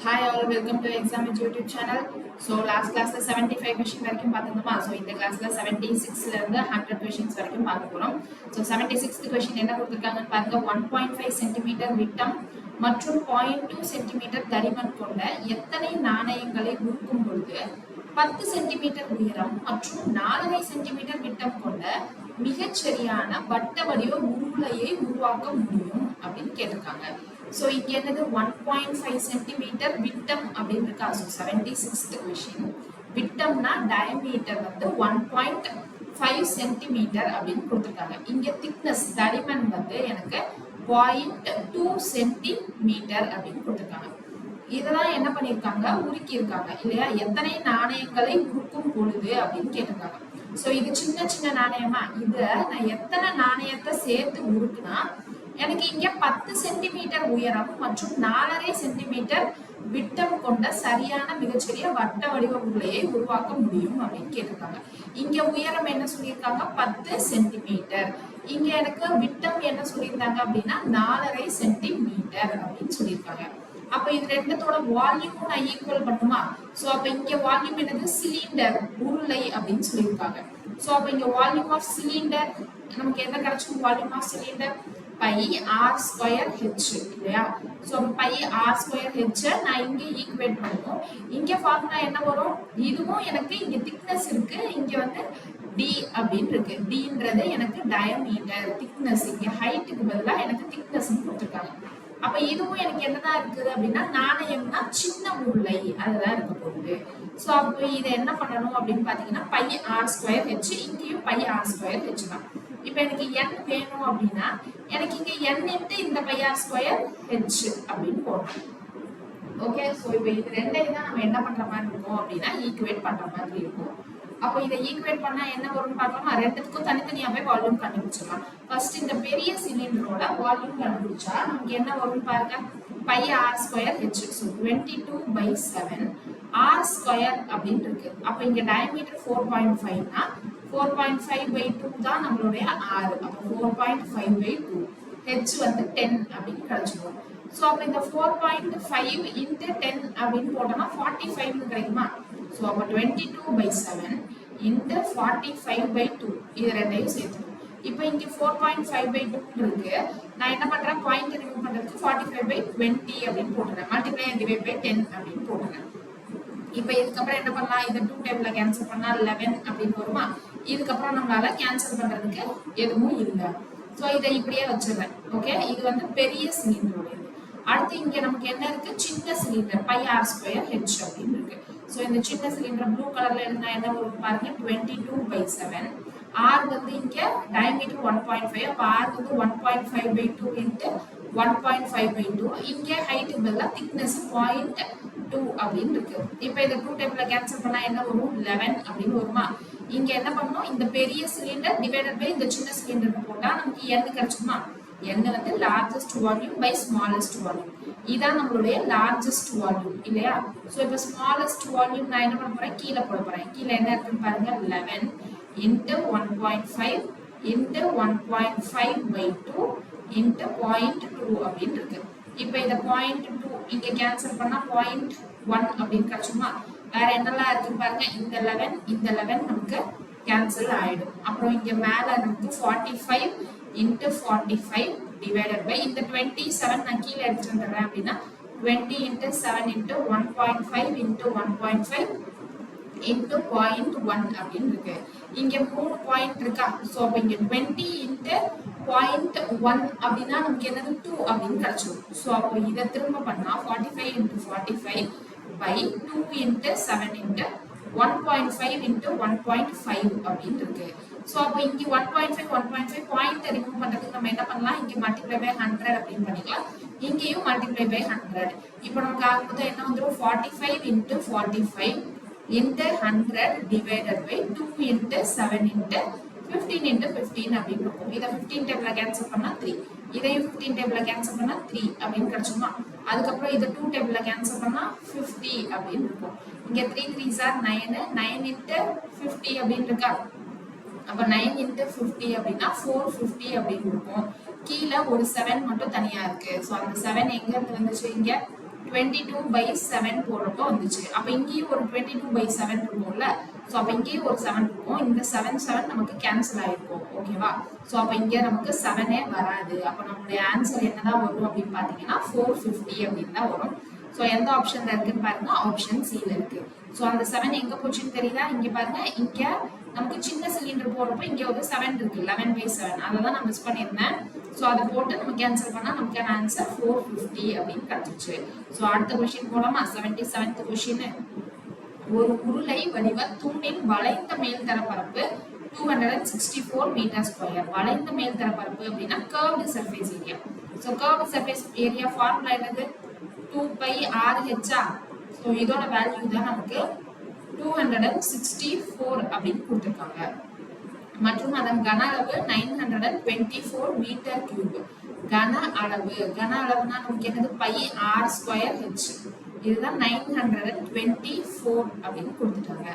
Hi all, welcome to Exam Edge YouTube channel. So last class 75 question வரைக்கும் பார்த்தோமா. So இந்த classல 76 ல இருந்து 100 questions வரைக்கும் பார்க்க போறோம். So 76th question என்ன கொடுத்திருக்காங்கன்னு பாருங்க. 1.5 cm விட்டம் மற்றும் 0.2 cm தடிமன் கொண்ட எத்தனை நாணயங்களை உருக்கும் பொழுது 10 cm உயரம் மற்றும் 4.5 cm விட்டம் கொண்ட மிகச்சரியான வட்ட வடிவ உருளையை உருவாக்க முடியும் அப்படின்னு கேட்டிருக்காங்க. So இங்க என்னது 1.5 cm விட்டம் அப்படின்னு இருக்கா. So 76th question விட்டம்னா diameter வந்து 1.5 cm அப்படின்னு கொடுத்திருக்காங்க. இங்க thickness தடிமன் வந்து எனக்கு 0.2 cm அப்படின்னு கொடுத்திருக்காங்க. இதெல்லாம் என்ன பண்ணிருக்காங்க, உருக்கி இருக்காங்க இல்லையா. எத்தனை நாணயங்களை உருக்கும் பொழுது அப்படின்னு கேட்டிருக்காங்க. சோ இது சின்ன சின்ன நாணயமா, இத நான் எத்தனை நாணயத்தை சேர்த்து உருக்குனா எனக்கு இங்க 10 சென்டிமீட்டர் உயரம் மற்றும் 4.5 சென்டிமீட்டர் விட்டம் கொண்ட சரியான மிகச்சிறிய வட்ட வடிவ உருளையை உருவாக்க முடியும் அப்படின்னு கேட்டிருக்காங்க. இங்க உயரம் என்ன சொல்லியிருக்காங்க, 10 சென்டிமீட்டர். இங்க எனக்கு விட்டம் என்ன சொல்லியிருந்தாங்க அப்படின்னா 4.5 சென்டிமீட்டர் அப்படின்னு சொல்லியிருக்காங்க. அப்ப இது ரெண்டுத்தோட வால்யூமும் நான் ஈக்குவல் பண்ணுமா. சோ அப்ப இங்க வால்யூம் என்னது, சிலிண்டர், உருளை அப்படின்னு சொல்லியிருக்காங்க. சோ அப்ப இங்க வால்யூம் ஆஃப் சிலிண்டர் நமக்கு என்ன கிடைக்கும், volume of cylinder pi r square h இல்லையா. So pi r square h நான் இங்க ஈக்குவேட் பண்ணுவோம். இங்க ஃபார்முலா என்ன வரும், இதுவும் எனக்கு இங்க திக்னஸ் இருக்கு, இங்க வந்து டி அப்படின்னு இருக்கு. டின்றது எனக்கு டயமீட்டர், திக்னஸ். இங்க ஹைட்டுக்கு பதிலா எனக்கு திக்னஸ் கொடுத்துருக்காங்க. அப்ப இதுவும் எனக்கு என்னதான் இருக்குது அப்படின்னா நாணயம்னா சின்ன உருளை அதுதான் இருக்க போகுது. சோ அப்ப இதை என்ன பண்ணணும் அப்படின்னு பாத்தீங்கன்னா பை ஆர் ஸ்கொயர் ஹெச், இங்கேயும் பை ஆர் ஸ்கொயர் ஹெச் தான். இப்ப எனக்கு n வேணும் அப்படின்னா எனக்கு இங்க n இன்ட்டு இந்த பை ஆர் ஸ்கொயர் ஹெச் அப்படின்னு போடணும். ஓகே. சோ இப்ப இது ரெண்டையும் தான் நம்ம என்ன பண்ற மாதிரி இருக்கும் அப்படின்னா ஈக்குவேட் பண்ற மாதிரி இருக்கும். அப்போ இதை ஈக்குவேட் பண்ணா என்ன வரும்னு பார்க்கலாமா. ரெண்டுத்துக்கும் தனித்தனியாவே வால்யூம் கண்டுபிடிச்சிடலாம். ஃபர்ஸ்ட் இந்த பெரிய சிலிண்டரோட வால்யூம் கண்டுபிடிச்சா நமக்கு என்ன வரும்னு பாருங்க, pi r square h. So 22/7 r square அப்படின்னு இருக்கு. அப்ப இங்க டயமீட்டர் 4.5னா 4.5/2 தான் நம்மளுடைய ஆர். அப்ப 4.5/2 ஹெச் வந்து 10 அப்படின்னு கிடைச்சிடும். சோ அப்ப இந்த 4.5 into 10 அப்படின்னு போட்டோம்னா 45 கிடைக்குமா. சோ அப்ப 22/7 into 45/2 இது ரெண்டையும் சேர்த்துக்கணும். இப்போ இங்க 4.5/2 இருக்கு. நான் என்ன பண்றேன், பாயிண்ட் ரிமூவ் பண்றதுக்கு 45/20 அப்படின்னு போட்டுறேன். மல்டிப்ளை அண்ட் டிவைட் பை 10 அப்படின்னு போட்டுறேன். இப்போ இதுக்கப்புறம் என்ன பண்ணலாம், இந்த 2 டேபிள்ல கேன்சல் பண்ணா 11 அப்படின்னு வருமா. இதுக்கப்புறம் நம்மளால கேன்சல் பண்றதுக்கு எதுவும் இல்லை. சோ இதை இப்படியே வச்சிடுறேன். ஓகே. இது வந்து பெரிய சிலிண்டரோட இது. அடுத்து இங்க நமக்கு என்ன இருக்கு, சின்ன cylinder pi r square h அப்படின்னு இருக்கு. சோ இந்த சின்ன சிலிண்டர் ப்ளூ கலர்ல இருந்தா என்ன வரும் பாருங்க, 22/7. ஆர் வந்து இங்க டயமீட்டர் 1.5. அப்ப ஆர் வந்து 1.5/2 into 1.5/2. இங்க ஹைட் பதிலா திக்னஸ் 0.2 அப்படின்னு இருக்கு. இப்ப இந்த 2 டேபிள்ல கேன்சல் பண்ணா என்ன வரும், 11 அப்படின்னு வருமா. இங்க என்ன பண்ணணும், இந்த பெரிய சிலிண்டர் டிவைடட் பை இந்த சின்ன சிலிண்டர் போட்டா நமக்கு n கிடைச்சுமா. n வந்து largest volume by smallest volume. இதான் நம்மளுடைய லார்ஜஸ்ட் வால்யூம் இல்லையா. சோ இப்போ ஸ்மாலஸ்ட் வால்யூம் நான் என்ன பண்ண போறேன், கீழே போட போறேன். கீழே என்ன இருக்குன்னு பாருங்க, 11 into 1.5 into 1.5/2 into 0.2 அப்படின்னு இருக்கு. இப்போ இத 0.2 இங்க கேன்சல் பண்ணா 0.1 அப்படின்னு கிடைச்சுமா. வேற என்னெல்லாம் இருக்கு பாருங்க, இந்த 11 இந்த 11 நமக்கு கேன்சல் ஆயிடும். அப்புறம் இங்க மேல நமக்கு 45 into 45 divided by இந்த 27 நான் கீழே எடுத்துட்டு வந்துடுறேன் அப்படின்னா 20 into 7 into 1.5 into 1.5 into 0.1 அப்படின்னு இருக்கு. இங்க 3 பாயிண்ட் இருக்கா. சோ அப்ப இங்க 20 into 0.1 அப்படின்னா நமக்கு என்னது 2 அப்படின்னு கிடைச்சிடும். சோ அப்போ இதை திரும்ப பண்ணா 45 into 45 by 2 into 7 into 1.5 into 1.5 அப்படின்னு இருக்கு. சோ அப்ப இங்க 1.5 பாயிண்ட் ரிமூவ் பண்றதுக்கு நம்ம என்ன பண்ணலாம், இங்க மல்டிப்ளை பை 100 அப்படின்னு பண்ணிக்கலாம். இங்கேயும் மல்டிப்ளை பை 100. இப்போ நமக்கு ஆகும்போது என்ன வந்துரும், 45 into 45 into 100 divided by 2 into 7 into 15 into 15 அப்படின்னு இருக்கும். இதை 15 டேபிள்ல கேன்சல் பண்ணா 3. இதையும் 15 டேபிள்ல கேன்சல் பண்ணா 3 அப்படின்னு கிடைச்சுமா. அதுக்கப்புறம் இதை 2 டேபிள்ல கேன்சல் பண்ணா 50 அப்படின்னு இருக்கும். இங்க 3 3s are 9, 9 into 50 அப்படின்னு இருக்கா. அப்ப 9 into 50 அப்படின்னா 450 அப்படின்னு இருக்கும். கீழே ஒரு 7 மட்டும் தனியா இருக்கு. சோ அந்த 7 எங்க இருந்து வந்துச்சு, இங்க 22/7 போடுறப்போ வந்துச்சு. அப்ப இங்கேயும் ஒரு 22/7 இருக்கும்ல. ஸோ அப்ப இங்கேயும் ஒரு 7 இருக்கும். இந்த 7 நமக்கு கேன்சல் ஆயிருக்கும். ஓகேவா? ஸோ அப்ப இங்க நமக்கு 7ஏ வராது. அப்ப நம்மளுடைய ஆன்சர் என்னதான் வரும் அப்படின்னு பாத்தீங்கன்னா 450 அப்படின்னு தான் வரும். ஸோ எந்த ஆப்ஷன்ல இருக்குன்னு பாருங்க, ஆப்ஷன் சில இருக்கு. ஸோ அந்த 7 எங்க போச்சுன்னு தெரியுதா? இங்க பாருங்க, இங்க நமக்கு சின்ன சிலிண்டர் போடுறப்போ இங்க ஒரு 7 இருக்கு, 11/7. அதை தான் நான் மிஸ் பண்ணியிருந்தேன். ஸோ அதை போட்டு நம்ம கேன்சல் பண்ணா நமக்கான ஆன்சர் 450 அப்படின்னு கிடைச்சிச்சு. ஸோ அடுத்த கொஸ்டின் போலாமா? 77th question. ஒரு உருளை வடிவ தூணின் வளைந்த மேல்தர பரப்பு 264 மீட்டர் ஸ்கொயர். வளைந்த மேல்தர பரப்பு அப்படின்னா curved surface area. So curved surface area formula என்னது? 2πRh. ஸோ இதோட வேல்யூ தான் நமக்கு 264 அப்படின்னு கொடுத்துருக்காங்க. மற்றும் அதன் கன அளவு 924 மீட்டர் கியூப். கன அளவுனா நமக்கு என்னது? πr²h. இதுதான் 924 அப்படின்னு கொடுத்துட்டாங்க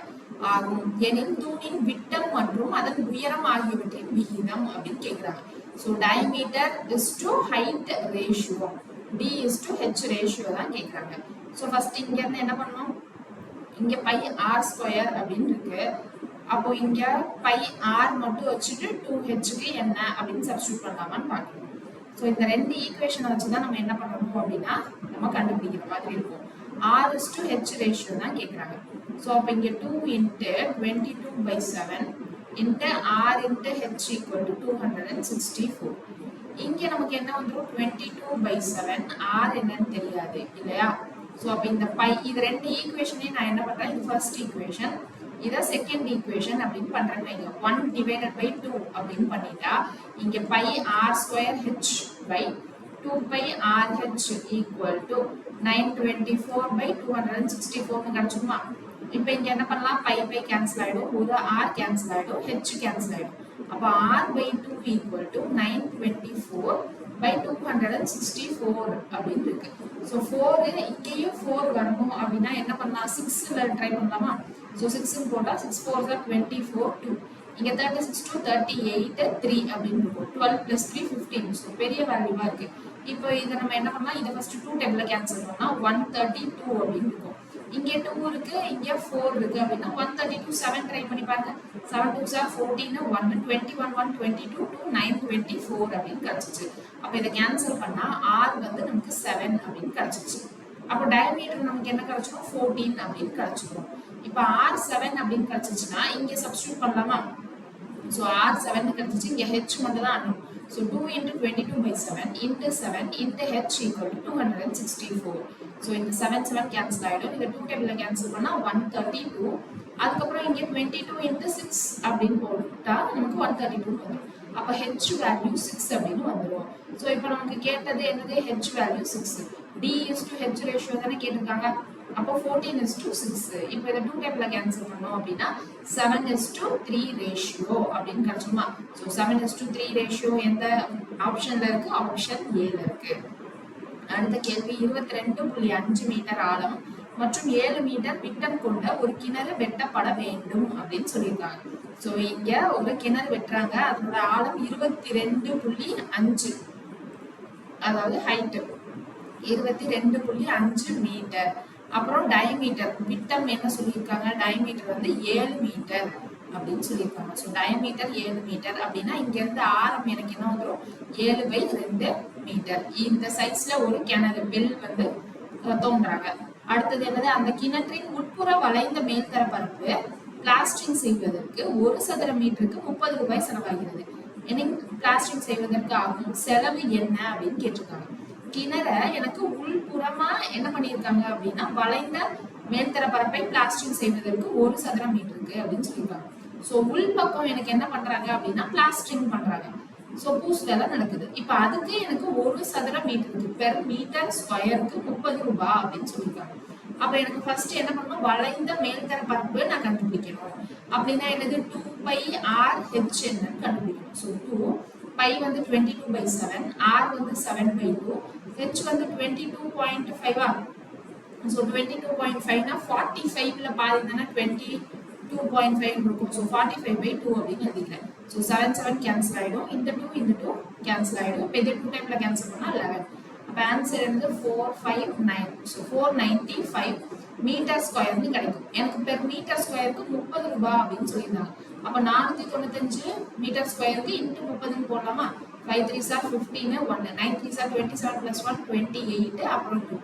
ஆகும். எனில் தூணின் விட்டம் மற்றும் அதன் உயரம் ஆகியவற்றின் விகிதம் அப்படின்னு கேக்குறாங்க. So diameter is to height ratio, d is to h ratio தான் கேக்குறாங்க. ஸோ ஃபர்ஸ்ட் இங்க இருந்து என்ன பண்ணணும்? இங்க πr² அப்படின்னு இருக்கு. அப்போ இங்க πr மட்டும் வச்சுட்டு 2hக்கு என்ன அப்படின்னு சப்ஸ்டிட்யூட் பண்ணலாமான்னு பார்க்கணும். ஸோ இந்த ரெண்டு ஈக்குவேஷனை வச்சுதான் நம்ம என்ன பண்ணணும் அப்படின்னா நம்ம கண்டுபிடிக்கிற மாதிரி இருக்கும். r is to h ratio தான் கேக்குறாங்க. ஸோ அப்போ இங்க 2 into 22/7 into r into h equal to 264. இங்க நமக்கு என்ன வந்துரும்? 22/7. r என்னன்னு தெரியாது இல்லையா? ஸோ அப்போ இந்த இது ரெண்டு ஈக்குவேஷனையும் நான் என்ன பண்றேன்? இது ஃபர்ஸ்ட் ஈக்குவேஷன், இத செகண்ட் ஈக்குவேஷன் அப்படின்னு பண்றேன்னு வைங்க. 1/2 அப்படின்னு பண்ணிட்டா இங்க πr²h by 2πRh equal to 924/264 கிடைச்சுமா? இப்போ இங்க என்ன பண்ணலாம்? π கேன்சல் ஆயிடும், ஒரு r கேன்சல் ஆயிடும், h கேன்சல் ஆயிடும். அப்ப r/2 equal to 924/264 அப்படின்னு இருக்கு. ஸோ 4 இங்கேயும் 4 வரணும் அப்படின்னா என்ன பண்ணலாம்? 6ல ட்ரை பண்ணலாமா? ஸோ 6 போட்டா 6 4 24 2. இங்க 36 2 38 3 அப்படின்னு இருக்கும். 12 + 3 15. ஸோ பெரிய வேல்யூவா இருக்கு. இப்போ இதை நம்ம என்ன பண்ணலாம்? இதை ஃபர்ஸ்ட் 2 டேபிள்ல கேன்சல் பண்ணா 132 அப்படின்னு இருக்கும். இங்க 2 இருக்கு, இங்க 4 இருக்கு அப்படின்னா 132 7 ட்ரை பண்ணி பாருங்க. 7 2 14 1 21 1 22 2 924 அப்படின்னு கிடைச்சிச்சு. அப்ப இதை கேன்சல் பண்ணா r வந்து நமக்கு 7 அப்படின்னு கிடைச்சிச்சு. அப்போ டயமீட்டர் நமக்கு என்ன கிடைச்சிடும்? 14 அப்படின்னு கிடைச்சிடும். இப்போ r7 அப்படின்னு கிடைச்சிச்சுன்னா இங்க சப்ஸ்டிட்யூட் பண்ணலாமா? ஸோ r7 கிடைச்சிச்சு, இங்க h மட்டும் தான் அனும். So 2 into 22/7 into 7 into h equal to 264. So இந்த 7 கேன்சல் ஆயிடும். இந்த 2 டேபிள்ல கேன்சல் பண்ணா 132. அதுக்கப்புறம் இங்க 22 into 6 அப்படின்னு போட்டா நமக்கு 132 வந்துடும். அப்ப h வேல்யூ 6 அப்படின்னு வந்துடும். ஸோ இப்போ நமக்கு கேட்டது என்னது? h value 6. d is to h ratio தானே கேட்டிருக்காங்க. அப்போ 14 is to 6. இப்போ இதை 2 டேபிள்ல கேன்சல் பண்ணோம் அப்படின்னா 7 is to 3 ரேஷியோ அப்படின்னு கிடைச்சுமா? ஸோ 7 is to 3 ரேஷியோ எந்த ஆப்ஷன்ல இருக்கு? ஆப்ஷன் ஏல இருக்கு. அடுத்த கேள்வி, 22.5 மீட்டர் ஆழம் மற்றும் 7 மீட்டர் விட்டம் கொண்ட ஒரு கிணறு வெட்டப்பட வேண்டும் அப்படின்னு சொல்லியிருக்காங்க. ஸோ இங்க ஒரு கிணறு வெட்டுறாங்க, அதோட ஆழம் 22.5, அதாவது ஹைட் 22.5 மீட்டர். அப்புறம் டயமீட்டர் விட்டம் என்ன சொல்லியிருக்காங்க? டயமீட்டர் வந்து 7 மீட்டர் அப்படின்னு சொல்லியிருக்காங்க. ஸோ டயமீட்டர் 7 மீட்டர் அப்படின்னா இங்க இருந்து ஆரம் எனக்கு என்ன வந்துடும்? 7/2 மீட்டர். இந்த சைஸ்ல ஒரு கிணறு வெல் வந்து தோன்றாங்க. அடுத்தது என்னது? அந்த கிணற்றின் உட்புற வளைந்த மேல்தர பரப்பு பிளாஸ்டரிங் செய்வதற்கு 1 சதுர மீட்டருக்கு 30 ரூபாய் செலவாகிறது. பிளாஸ்டரிங் செய்வதற்கு ஆகும் செலவு என்ன அப்படின்னு கேட்டிருக்காங்க. கிணற எனக்கு உள்புறமா என்ன பண்ணியிருக்காங்க அப்படின்னா வளைந்த மேல்தர பரப்பை பிளாஸ்டரிங் செய்வதற்கு 1 சதுர மீட்டருக்கு அப்படின்னு சொல்லியிருக்காங்க. ஸோ உள் பக்கம் எனக்கு என்ன பண்றாங்க அப்படின்னா பிளாஸ்டரிங் பண்றாங்க. ஸோ பூசு வேலை நடக்குது. இப்போ அதுக்கு எனக்கு 1 சதுர மீட்டருக்கு பெர் மீட்டர் ஸ்கொயருக்கு 30 ரூபாய் அப்படின்னு சொல்லியிருக்காங்க. அப்ப எனக்கு ஃபர்ஸ்ட் என்ன பண்ணணும்? வளைந்த மேல்தர பரப்பு நான் கண்டுபிடிக்கணும். அப்படின்னா என்னது? 2πRh என்னன்னு கண்டுபிடிக்கணும். ஸோ 2 π வந்து 22/7, r வந்து 7/2, h வந்து 22.5. ஸோ 22.5னா 45ல பாதி தானே 22.5 இருக்கும். ஸோ 45/2 அப்படின்னு எழுதிக்கிறேன். ஸோ 7 கேன்சல் ஆயிடும். இந்த 2 கேன்சல் ஆயிடும். இப்போ இதை 2 டைம்ல கேன்சல் பண்ணா 11. அப்போ ஆன்சர் வந்து 459. ஸோ 495 மீட்டர் ஸ்கொயர்னு கிடைக்கும். எனக்கு பெர் மீட்டர் ஸ்கொயருக்கு 30 ரூபாய் அப்படின்னு சொல்லியிருந்தாங்க. அப்போ 495 மீட்டர் ஸ்கொயருக்கு இன்ட்டு 30ன்னு போடலாமா? 5 3s are 15, 1 9 3s are 27 plus 1 28, அப்புறம் 2.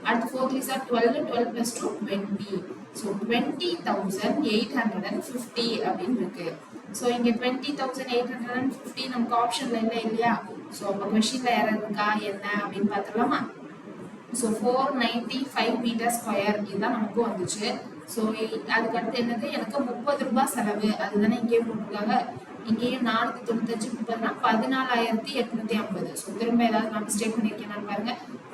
அடுத்து 4 3s are 12, 12 plus 2 20. ஸோ 20,850 அப்படின்னு இருக்கு. ஸோ இங்கே 20,850 நமக்கு ஆப்ஷன்ல இல்லை இல்லையா? ஸோ அப்போ கொஸ்டின்ல எரர் இருக்கா என்ன அப்படின்னு பார்த்துடலாமா? ஸோ 495 மீட்டர் ஸ்கொயர் இதுதான் நமக்கு வந்துச்சு. ஸோ அதுக்கு அடுத்து என்னது, எனக்கு 30 ரூபாய் செலவு அதுதானே இங்கேயும் போட்டிருக்காங்க. இங்கேயும் 495 30னா 14,850. ஸோ திரும்ப ஏதாவது நான் மிஸ்டேக் பண்ணியிருக்கேன் பாருங்க.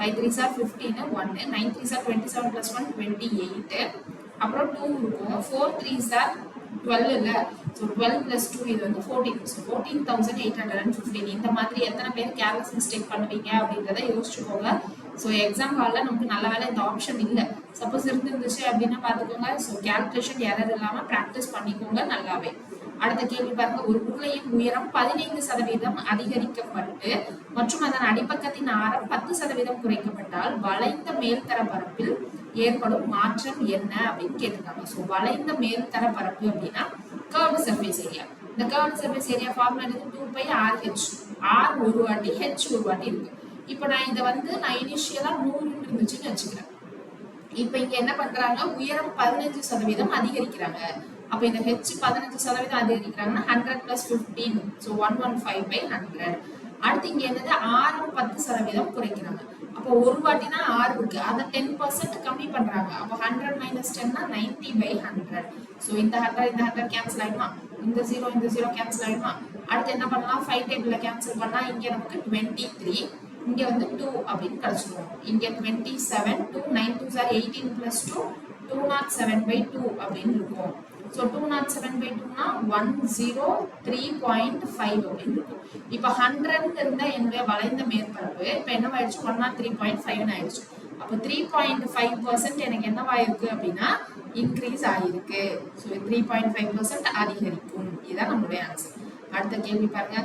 5 3s are 15, 1 9 3s are 27 plus 1 28, அப்புறம் 2 இருக்கும். 4 3s are 12 இல்ல. ஸோ 12 plus 2 இது வந்து 14. ஸோ 14,815. இந்த மாதிரி எத்தனை பேர் கேர்லெஸ் மிஸ்டேக் பண்ணுவீங்க அப்படின்றத யோசிச்சுக்கோங்க. ஸோ எக்ஸாம் ஹாலில் நமக்கு நல்ல வேலை இந்த ஆப்ஷன் இல்லை. சப்போஸ் இருந்துருந்துச்சு அப்படின்னா பார்த்துக்கோங்க. ஸோ கேல்குலேஷன் எரர் இல்லாமல் ப்ராக்டிஸ் பண்ணிக்கோங்க நல்லாவே. அடுத்த கேள்வி பாருங்க. ஒரு உருளையின் உயரம் 15% அதிகரிக்கப்பட்டு மற்றும் அதன் அடிப்பக்கத்தின் ஆரம் 10% குறைக்கப்பட்டால் வளைந்த மேல்தர பரப்பில் ஏற்படும் மாற்றம் என்ன அப்படின்னு கேட்டிருக்காங்க. ஸோ வளைந்த மேல்தர பரப்பு அப்படின்னா கர்வ்டு சர்ஃபேஸ் ஏரியா. இந்த கர்வ்டு சர்ஃபேஸ் ஏரியா ஃபார்முலா எடுத்து 2πRH. R ஒரு வாட்டி, H ஒரு வாட்டி இருக்கு. இப்போ நான் இதை வந்து நான் இனிஷியலா 100 இருந்துச்சுன்னு வச்சுக்கிறேன். இப்போ இங்க என்ன பண்றாங்க, உயரம் 15% அதிகரிக்கிறாங்க. அப்ப இந்த H 15% அதிகரிக்கிறாங்கன்னா 100 plus 15, ஸோ 115/100. அடுத்து இங்க என்னது, ஆரம் 10% குறைக்கிறாங்க. அப்போ ஒரு வாட்டினா R இருக்கு, அதை 10% கம்மி பண்றாங்க. அப்போ 100 minus 10னா 90/100. ஸோ இந்த 100 கேன்சல் ஆயிடுமா, இந்த 0 கேன்சல் ஆயிடுமா. அடுத்து என்ன பண்ணலாம், 5 டேபிள்ல கேன்சல் பண்ணா இங்க நமக்கு 23, இங்க வந்து 2 அப்படின்னு கிடைச்சிடும். இங்க 27, 2 9 2s are 18 plus 2 207/2 அப்படின்னு இருக்கும். ஸோ 207/2னா 103.5 அப்படின்னு இருக்கும். இப்போ 100 இருந்த என்னுடைய வளைந்த மேற்பரப்பு இப்போ என்னவாயிடுச்சு, 103.5 ஆயிடுச்சு. அப்போ 3.5% எனக்கு என்னவாயிருக்கு அப்படின்னா இன்க்ரீஸ் ஆகிருக்கு. ஸோ 3.5% அதிகரிக்கும். இதுதான் நம்மளுடைய ஆன்சர். அடுத்த கேள்வி பாருங்க.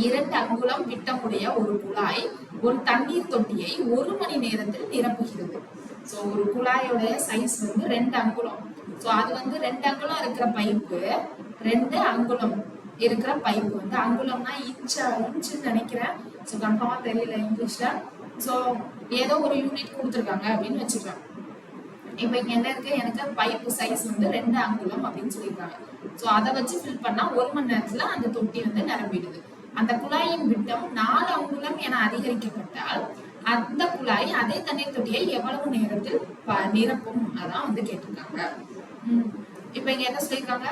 2 அங்குலம் விட்டமுடைய ஒரு குழாய் ஒரு தண்ணீர் தொட்டியை 1 மணி நேரத்தில் நிரப்புகிறது. ஸோ ஒரு குழாயோட சைஸ் வந்து 2 அங்குலம். ஸோ அது வந்து 2 அங்குலம் இருக்கிற பைப்பு, 2 அங்குலம் இருக்கிற பைப்பு வந்து, அங்குலம்னா இன்ச்சுன்னு நினைக்கிறேன். ஸோ கன்ஃபார்மா தெரியல இங்கிலீஷ்ல. ஸோ ஏதோ ஒரு யூனிட் கொடுத்துருக்காங்க அப்படின்னு வச்சுக்கலாம். இப்போ இங்க என்ன இருக்கு, எனக்கு பைப்பு சைஸ் வந்து 2 அங்குலம் அப்படின்னு சொல்லியிருக்காங்க. ஸோ அதை வச்சு ஃபில் பண்ணா 1 மணி நேரத்துல அந்த தொட்டி வந்து நிரம்பிடுது. அந்த குழாயின் விட்டம் 4 அங்குலம் என அதிகரிக்கப்பட்டால் அந்த குழாய் அதே தண்ணீர் தொட்டியை எவ்வளவு நேரத்தில் நிரப்பும், அதான் வந்து கேட்டிருக்காங்க. இப்ப இங்க என்ன சொல்லியிருக்காங்க,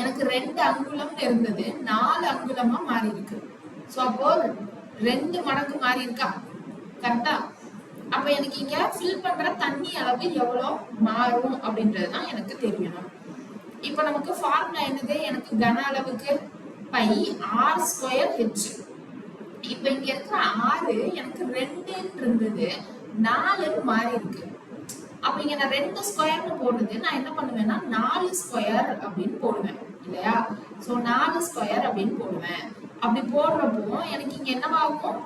எனக்கு 2 அங்குலம் இருந்தது 4 அங்குலமா மாறி இருக்கு. சோ அப்போ 2 மடங்கு மாறி இருக்கா, கரெக்டா? அப்ப எனக்கு இங்க ஃபில் பண்ற தண்ணி அளவு எவ்வளவு மாறும் அப்படின்றதுதான் எனக்கு தெரியணும். இப்ப நமக்கு ஃபார்முலா என்னது, எனக்கு கன அளவுக்கு பை r²h. இப்ப இங்க இருக்கிற 6 எனக்கு 2 இருந்தது 4 மாறி இருக்கு. அப்ப இங்க நான் 2 ஸ்கொயர்னு போடுறது, நான் என்ன பண்ணுவேன்னா 4 ஸ்கொயர் அப்படின்னு போடுவேன் இல்லையா? சோ 4 ஸ்கொயர் அப்படின்னு போடுவேன். அப்படி போடுறப்போ எனக்கு இங்க என்னவாகும்,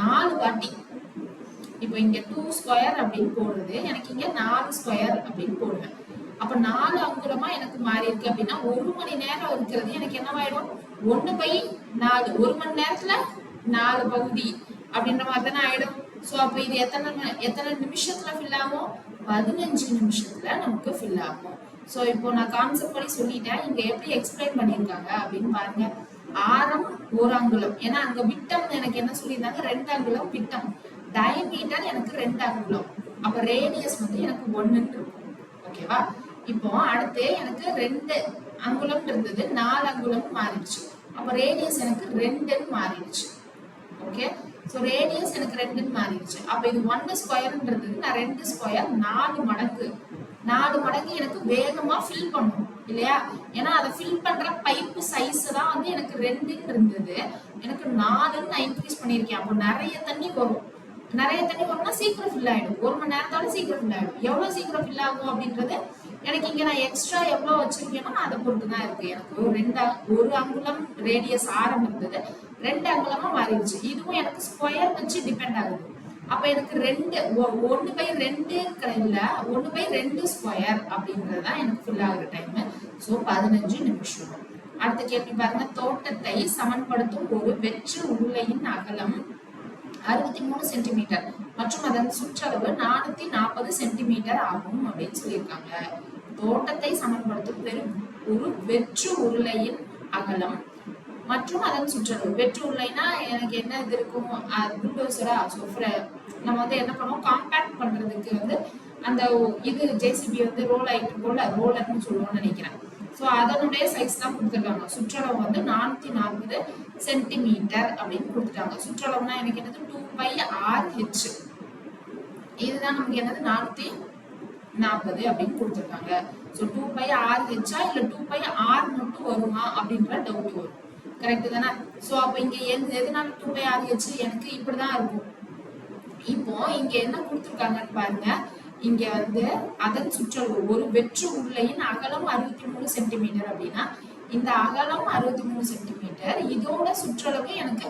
4 வாட்டி. இப்போ இங்க 2 ஸ்கொயர் அப்படின்னு போடுறது, எனக்கு இங்க 4 ஸ்கொயர் அப்படின்னு போடுவேன். அப்ப 4 அங்குலமா எனக்கு மாறி இருக்கு அப்படின்னா 1 மணி நேரம் இருக்கிறது எனக்கு என்னவாயிடும், 1/4. 1 மணி நேரத்துல 4 பகுதி அப்படின்ற மாதிரி தானே ஆயிடும். சோ அப்ப இது எத்தனை நிமிஷத்துல ஃபில் ஆகும், 15 நிமிஷத்துல நமக்கு ஃபில் ஆகும். சோ இப்போ நான் கான்செப்ட் படி சொல்லிட்டேன். இங்க எப்படி எக்ஸ்பிளைன் பண்ணிருக்காங்க அப்படின்னு பாருங்க. ஆரம் 1 அங்குலம், ஏன்னா அங்க விட்டம் எனக்கு என்ன சொல்லியிருந்தாங்க, 2 அங்குலம் விட்டம். டயமீட்டர் எனக்கு 2 அங்குலம். அப்ப ரேடியஸ் வந்து எனக்கு 1 இருக்கும். ஓகேவா? இப்போ அடுத்து எனக்கு 2 அங்குலம் இருந்தது 4 அங்குலம் மாறிடுச்சு. அப்ப ரேடியஸ் எனக்கு 2 மாறிடுச்சு. ஓகே, சோ ரேடியஸ் எனக்கு 2 மாறிடுச்சு. அப்ப இது 1 ஸ்கொயர்ன்றது நான் 2 ஸ்கொயர் 4 மடங்கு எனக்கு வேகமா ஃபில் பண்ணும் இல்லையா? ஏன்னா அதை ஃபில் பண்ற பைப்பு சைஸ் தான் வந்து எனக்கு 2 இருந்தது, எனக்கு 4 நான் இன்க்ரீஸ் பண்ணிருக்கேன். அப்போ நிறைய தண்ணி வரும்னா சீக்கிரம் ஃபில் ஆயிடும். 1 மணி நேரத்தோட சீக்கிரம் ஃபில் ஆயிடும். எவ்வளவு சீக்கிரம் ஃபில் ஆகும் அப்படின்றது எனக்கு இங்க நான் எக்ஸ்ட்ரா எவ்வளவு வச்சிருக்கேனோ அதை பொறுத்து தான் இருக்கு. எனக்கு 1 அங்குலம் ரேடியஸ் ஆரம் இருந்தது, 2 அங்குலமா மாறிடுச்சு. இதுவும் எனக்கு ஸ்கொயர் வச்சு டிபெண்ட் ஆகுது. அப்ப எனக்கு 1/2 இல்ல 1/2 ஸ்கொயர் அப்படின்றதுதான் எனக்கு ஃபில் ஆகுற டைம். ஸோ 15 நிமிஷம். அடுத்த கேள்வி பாருங்க. தோட்டத்தை சமன்படுத்தும் ஒரு வெற்று உருளையின் அகலம் 63 சென்டிமீட்டர் மற்றும் அதன் சுற்றளவு 440 சென்டிமீட்டர் ஆகும் அப்படின்னு சொல்லியிருக்காங்க. தோட்டத்தை சமன்படுத்தும் ஒரு வெற்று உருளையின் அகலம் மற்றும் அதன் சுற்றளவு. வெற்று உருளைனா எனக்கு என்ன இது இருக்கும், புல்டோசரா. நம்ம வந்து என்ன பண்ணுவோம், காம்பேக்ட் பண்றதுக்கு வந்து அந்த இது ஜேசிபி வந்து ரோல் ஆயிட்டு போல ரோலர்னு சொல்லுவோம்னு நினைக்கிறேன். ஸோ அதனுடைய சைஸ் தான் கொடுத்துருக்காங்க. சுற்றளவு வந்து 440 சென்டிமீட்டர் அப்படின்னு கொடுத்துட்டாங்க. சுற்றளவுனா எனக்கு என்னது 2πRH. இதுதான் நமக்கு என்னது 440 அப்படின்னு கொடுத்துருக்காங்க. ஸோ 2πRH இல்ல 2πR மட்டும் வருமா அப்படின்ற டவுட் வரும். கரெக்ட் தானே? ஸோ அப்போ இங்க எதனால 2πRH எனக்கு இப்படிதான் இருக்கும். இப்போ இங்க என்ன கொடுத்துருக்காங்கன்னு பாருங்க. இங்க வந்து அதன் சுற்றளவு ஒரு வெற்று உருளையின் அகலம் 63 சென்டிமீட்டர் அப்படின்னா இந்த அகலம் 63 சென்டிமீட்டர், இதோட சுற்றளவு எனக்கு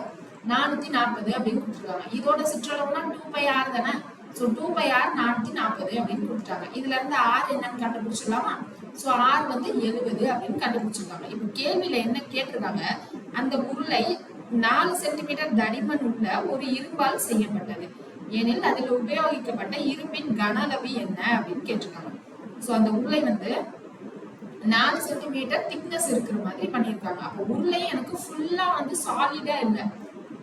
440 அப்படின்னு கொடுத்துருக்காங்க. இதோட சுற்றளவுனா 2πR தானே. ஸோ 2πR 440 அப்படின்னு கொடுத்துட்டாங்க. இதுல இருந்து R என்னன்னு கண்டுபிடிச்சிடலாமா? ஸோ R வந்து 70 அப்படின்னு கண்டுபிடிச்சிருக்காங்க. இப்போ கேள்வியில என்ன கேட்டிருக்காங்க, அந்த உருளை 4 சென்டிமீட்டர் தடிமன் உள்ள ஒரு இரும்பால் செய்யப்பட்டது எனில் அதில் உபயோகிக்கப்பட்ட இரும்பின் கன அளவு என்ன அப்படின்னு கேட்டிருக்காங்க. ஸோ அந்த உருளை வந்து 4 சென்டிமீட்டர் திக்னஸ் இருக்கிற மாதிரி பண்ணியிருக்காங்க. அப்போ உருளை எனக்கு ஃபுல்லா வந்து சாலிடா இல்லை,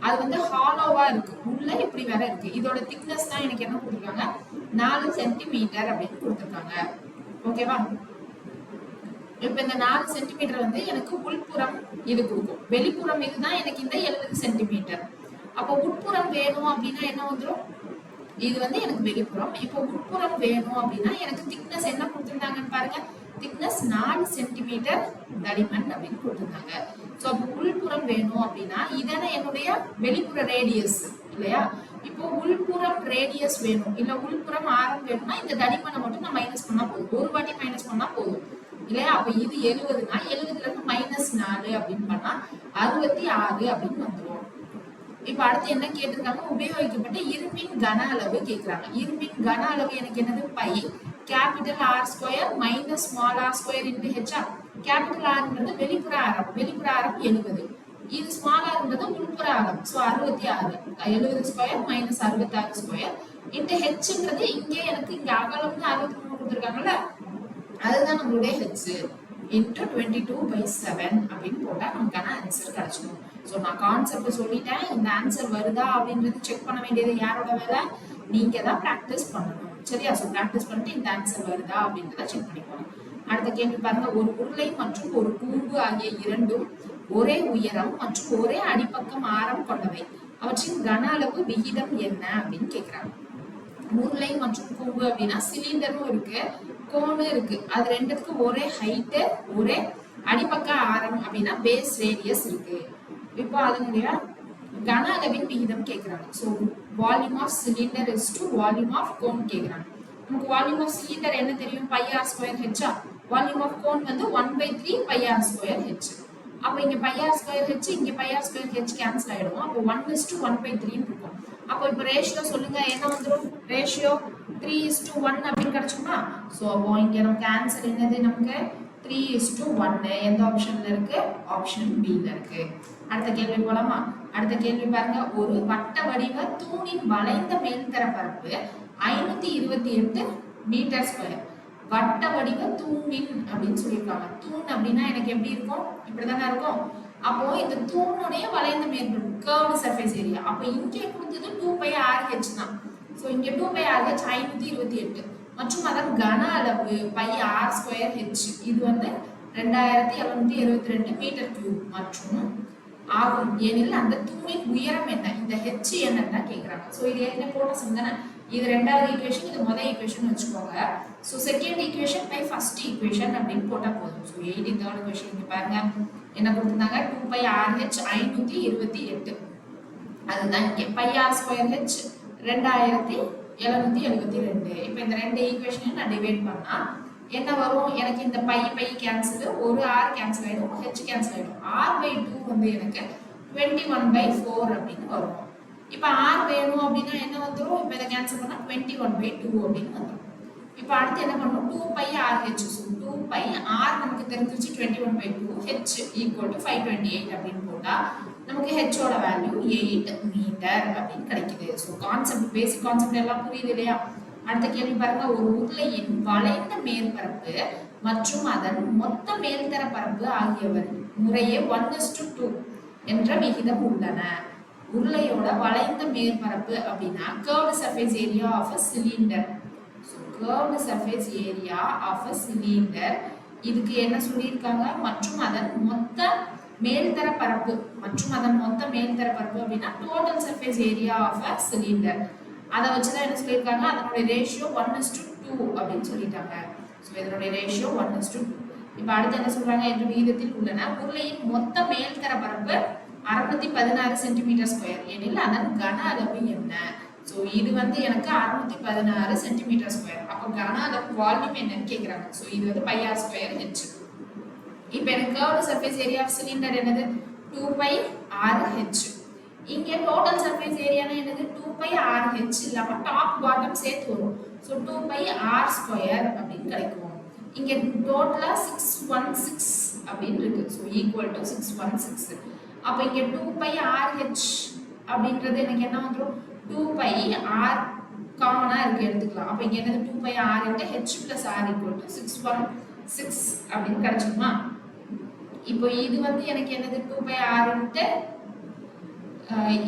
அது வந்து ஹாலோவா இருக்கு. உள்ள இப்படி வேற இருக்கு. இதோட திக்னஸ் தான் எனக்கு என்ன கொடுத்துருக்காங்க, 4 சென்டிமீட்டர் அப்படின்னு கொடுத்துருக்காங்க. ஓகேவா? இப்ப இந்த 4 சென்டிமீட்டர் வந்து எனக்கு உள்புறம் இது கொடுக்கும், வெளிப்புறம் இதுதான் எனக்கு இந்த 70 சென்டிமீட்டர். அப்போ உட்புறம் வேணும் அப்படின்னா என்ன வந்துடும், இது வந்து எனக்கு வெளிப்புறம். இப்போ உட்புறம் வேணும் அப்படின்னா எனக்கு திக்னஸ் என்ன கொடுத்துருந்தாங்கன்னு பாருங்க. திக்னஸ் 4 சென்டிமீட்டர் தடிமன் அப்படின்னு கொடுத்துருந்தாங்க. ஸோ அப்போ உள்புறம் வேணும் அப்படின்னா இதான என்னுடைய வெளிப்புற ரேடியஸ் இல்லையா. இப்போ உள்புறம் ரேடியஸ் வேணும் இல்ல உள்புறம் ஆரம் வேணும்னா இந்த தடிமனை மட்டும் நான் மைனஸ் பண்ணா போதும், ஒரு வாட்டி மைனஸ் பண்ணா போதும் இல்லையா. அப்ப இது 70னா 70ல இருந்து -4 அப்படின்னு பண்ணா 66 அப்படின்னு வந்துடும். இப்ப அடுத்து என்ன கேட்டிருக்காங்க, உபயோகிக்கப்பட்ட இரும்பின் கன அளவு கேட்கிறாங்க. இரும்பின் கன அளவு எனக்கு என்னது, pi capital r square minus small r square into ஹெச்ஆ. கேபிட்டல் ஆர்ன்றது வெளிப்புற ஆரம், வெளிப்புற ஆரம் 70. இது ஸ்மால் ஆர்ன்றது உள்புற ஆரம். So 66, 70 square minus 66 square into ஹெச்ன்றது இங்கே எனக்கு இங்க அகலம்னு 63 கொடுத்துருக்காங்கல்ல, அதுதான் நம்மளுடைய ஹெச் இன்டு 22/7 அப்படின்னு போட்டா நமக்கான ஆன்சர் கிடைச்சிடும். ஸோ நான் கான்செப்ட் சொல்லிட்டேன், இந்த ஆன்சர் வருதா அப்படின்றது செக் பண்ண வேண்டியது யாரோட வேலை, நீங்க தான் ப்ராக்டிஸ் பண்ணணும் சரியா. ஸோ ப்ராக்டிஸ் பண்ணிட்டு இந்த ஆன்சர் வருதா அப்படின்றத செக் பண்ணிக்கணும். அடுத்த கேள்வி பாருங்க. ஒரு உருளை மற்றும் ஒரு கூம்பு ஆகிய இரண்டும் ஒரே உயரம் மற்றும் ஒரே அடிப்பக்கம் ஆரம் கொண்டவை, அவற்றின் கன அளவு விகிதம் என்ன அப்படின்னு கேட்கிறாங்க. உருளை மற்றும் கூம்பு அப்படின்னா சிலிண்டரும் இருக்கு கோனும் இருக்கு, அது ரெண்டுத்துக்கும் ஒரே ஹைட்டு ஒரே அடிப்பக்க ஆரம் அப்படின்னா பேஸ் ரேடியஸ் இருக்கு. இப்போ அதனுடைய கன அளவின் விகிதம் கேட்கிறாங்க. So volume of cylinder is to volume of cone கேட்கிறாங்க. நமக்கு வால்யூம் ஆஃப் சிலிண்டர் என்ன தெரியும், πr ஸ்கொயர் ஹெச்ஆ. வால்யூம் ஆஃப் கோன் வந்து 1/3 πr ஸ்கொயர் ஹெச். அப்போ இங்க πr ஸ்கொயர் ஹெச் இங்க πr ஸ்கொயர் ஹெச் கேன்சல் ஆயிடும். அப்போ 1:1/3 இருக்கும். அப்போ இப்போ ரேஷியோ சொல்லுங்க என்ன வந்துடும், ரேஷியோ 3:1 அப்படின்னு கிடைச்சுமா. ஸோ அப்போ இங்க நமக்கு ஆன்சர் என்னது, நமக்கு 3:1 எந்த ஆப்ஷன்ல இருக்கு, ஆப்ஷன் பில இருக்கு. அடுத்த கேள்வி போலாமா. அடுத்த கேள்வி பாருங்க. ஒரு வட்ட வடிவ தூணின் வளைந்த மேல்தர பரப்பு 528 மீட்டர் ஸ்கொயர். வட்ட வடிவ தூணின் அப்படின்னு சொல்லியிருக்காங்க. தூண் அப்படின்னா எனக்கு எப்படி இருக்கும், இப்படிதானே இருக்கும். அப்போ இந்த தூணுடைய வளைந்த மேற்பரப்பு கர்வ்டு சர்ஃபேஸ் ஏரியா. அப்போ இங்கே கொடுத்தது 2πRH தான். ஸோ இங்க 2πRH 528 மற்றும் அதன் கன அளவு πr ஸ்கொயர் ஹெச். இது வந்து 2772 மீட்டர் கியூப் மற்றும் ஆகும் எனில் அந்த தூணின் உயரம் என்ன, இந்த ஹெச் என்னன்னா கேட்கிறாங்க. ஸோ இது என்ன போட்ட சந்தானே, இது ரெண்டாவது ஈக்குவேஷன், இது முதல் ஈக்குவேஷன் வச்சுக்கோங்க. So second equation by first equation அப்படின்னு போட்டா போதும். ஸோ 83rd கொஸ்டின் இங்க பாருங்க என்ன கொடுத்திருந்தாங்க, 2πRH 528. அதுதான் இங்கே πr ஸ்கொயர் ஹெச் 2772. இப்போ இந்த ரெண்டு ஈக்குவேஷனையும் நான் டிவைட் பண்ணா என்ன வரும், எனக்கு இந்த பை கேன்சல், ஒரு ஆர் கேன்சல் ஆயிடும், ஹெச் கேன்சல் ஆயிடும். r/2 வந்து எனக்கு 21/4 அப்படின்னு வரும். இப்போ r வேணும் அப்படின்னா என்ன வந்துரும்? இப்போ இதை கேன்சல் பண்ணா 21/2 அப்படின்னு வந்துரும். இப்போ அடுத்து என்ன பண்ணணும்? 2 pi RH. So 2 pi r நமக்கு தெரிஞ்சிருச்சு 21/2, h ஈக்குவல் டு 528 அப்படின்னு போட்டா நமக்கு h ஓட வேல்யூ 8 மீட்டர் அப்படின்னு கிடைக்குது. ஸோ கான்செப்ட், பேசிக் கான்செப்ட் எல்லாம் புரியுது இல்லையா? அடுத்த கேள்வி பாருங்க. ஒரு உருளையின் வளைந்த மேற்பரப்பு மற்றும் அதன் மொத்த மேல்தர பரப்பு ஆகியவை முறையே 1:2 என்ற விகிதம் உள்ளன. உருளையோட வளைந்த மேற்பரப்பு அப்படின்னா curved surface area of a cylinder. So curved surface area of a cylinder. இதுக்கு என்ன சொல்லியிருக்காங்க? மற்றும் அதன் மொத்த மேல்தர பரப்பு. மற்றும் அதன் மொத்த மேல்தர பரப்பு அப்படின்னா total surface area of a cylinder. அதை வச்சுதான் என்ன சொல்லியிருக்காங்க? அதனுடைய ரேஷியோ 1:2 அப்படின்னு சொல்லிட்டாங்க. ஸோ இதனுடைய ரேஷியோ 1:2. இப்போ அடுத்து என்ன சொல்றாங்க? என்ற விகிதத்தில் உள்ளன. உருளையின் மொத்த மேல்தர பரப்பு 616 சென்டிமீட்டர் ஸ்கொயர் எனில் அதன் கன அளவு என்ன? ஸோ இது வந்து எனக்கு 616 சென்டிமீட்டர் ஸ்கொயர். அப்போ கன அளவு வால்யூம் என்னன்னு கேட்குறாங்க. ஸோ இது வந்து πr ஸ்கொயர் h. இப்போ எனக்கு curved surface area of cylinder என்னது? 2 pi RH. இங்கே டோட்டல் சர்ஃபேஸ் ஏரியானா என்னது? 2 pi RH இல்லாம டாப் பாட்டம் சேர்த்து வரும். ஸோ 2 pi r ஸ்கொயர் அப்படின்னு கிடைக்கும். இங்கே டோட்டலா 616 அப்படின்னு இருக்கு. So equal to 616. அப்போ இங்கே 2 pi RH அப்படின்றது எனக்கு என்ன வந்துடும்? 2 pi r காமனா இருக்கு எடுத்துக்கலாம். அப்போ இங்கே என்னது? 2 pi r into h plus r equal to 616 அப்படின்னு கிடைச்சிருமா? இப்போ இது வந்து எனக்கு என்னது? 2 pi r into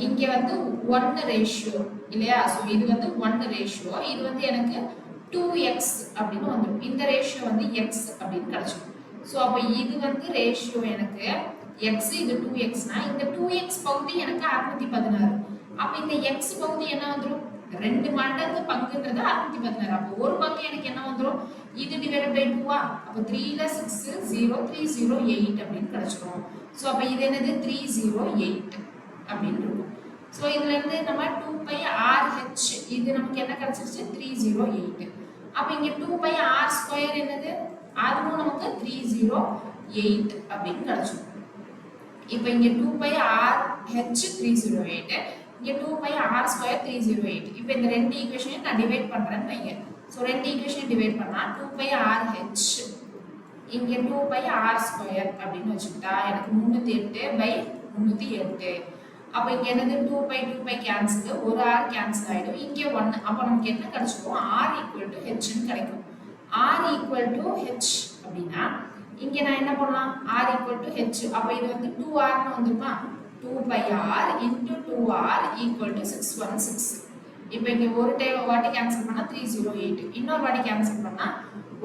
இங்க வந்து 1 ரேஷியோ இல்லையா? ஸோ இது வந்து 1 ரேஷியோ. இது வந்து எனக்கு 2x அப்படின்னு வந்துடும். இந்த ரேஷியோ வந்து x அப்படின்னு கிடைச்சிடும். ஸோ அப்போ இது வந்து ரேஷியோ எனக்கு x, இது 2xனா இந்த 2x பகுதி எனக்கு 616. அப்போ இந்த x பகுதி என்ன வந்துடும்? 2 மடங்கு பங்குன்றது 616. அப்போ ஒரு பங்கு எனக்கு என்ன வந்துடும்? இது டிவைடட் பை 2ஆ? அப்போ 3ல 6 0 308 அப்படின்னு கிடைச்சிடும். ஸோ அப்போ இது என்னது? 308 அப்படின்னு இருக்கும். ஸோ இதுல இருந்து நம்ம 2 pi RH இது நமக்கு என்ன கிடைச்சிருச்சு? 308. அப்போ இங்க 2 pi r ஸ்கொயர் என்னது? அதுவும் நமக்கு 308 அப்படின்னு கிடைச்சிடும். இப்போ இங்க 2 pi RH 308, இங்க 2 pi r ஸ்கொயர் 308. இப்போ இந்த ரெண்டு ஈக்குவேஷனையும் நான் டிவைட் பண்றேன்னு வைங்க. ஸோ ரெண்டு ஈக்குவேஷனையும் டிவைட் பண்ணா 2 pi RH இங்க 2 pi r ஸ்கொயர் அப்படின்னு வச்சுக்கிட்டா எனக்கு 308/308. அப்போ இங்க என்னது? 2 pi கேன்சல், ஒரு r கேன்சல் ஆயிடும். இங்க 1. அப்போ நமக்கு என்ன கிடைச்சிடும்? r ஈக்குவல் டு h ன்னு கிடைக்கும். r ஈக்குவல் டு h அப்படின்னா இங்க நான் என்ன பண்ணலாம்? r equal to h. அப்போ இது வந்து 2r ன்னு வந்துருமா? 2 pi r into 2r equal to 616. இப்போ இங்க ஒரு வாட்டி கேன்சல் பண்ணா 308, இன்னொரு வாட்டி கேன்சல் பண்ணா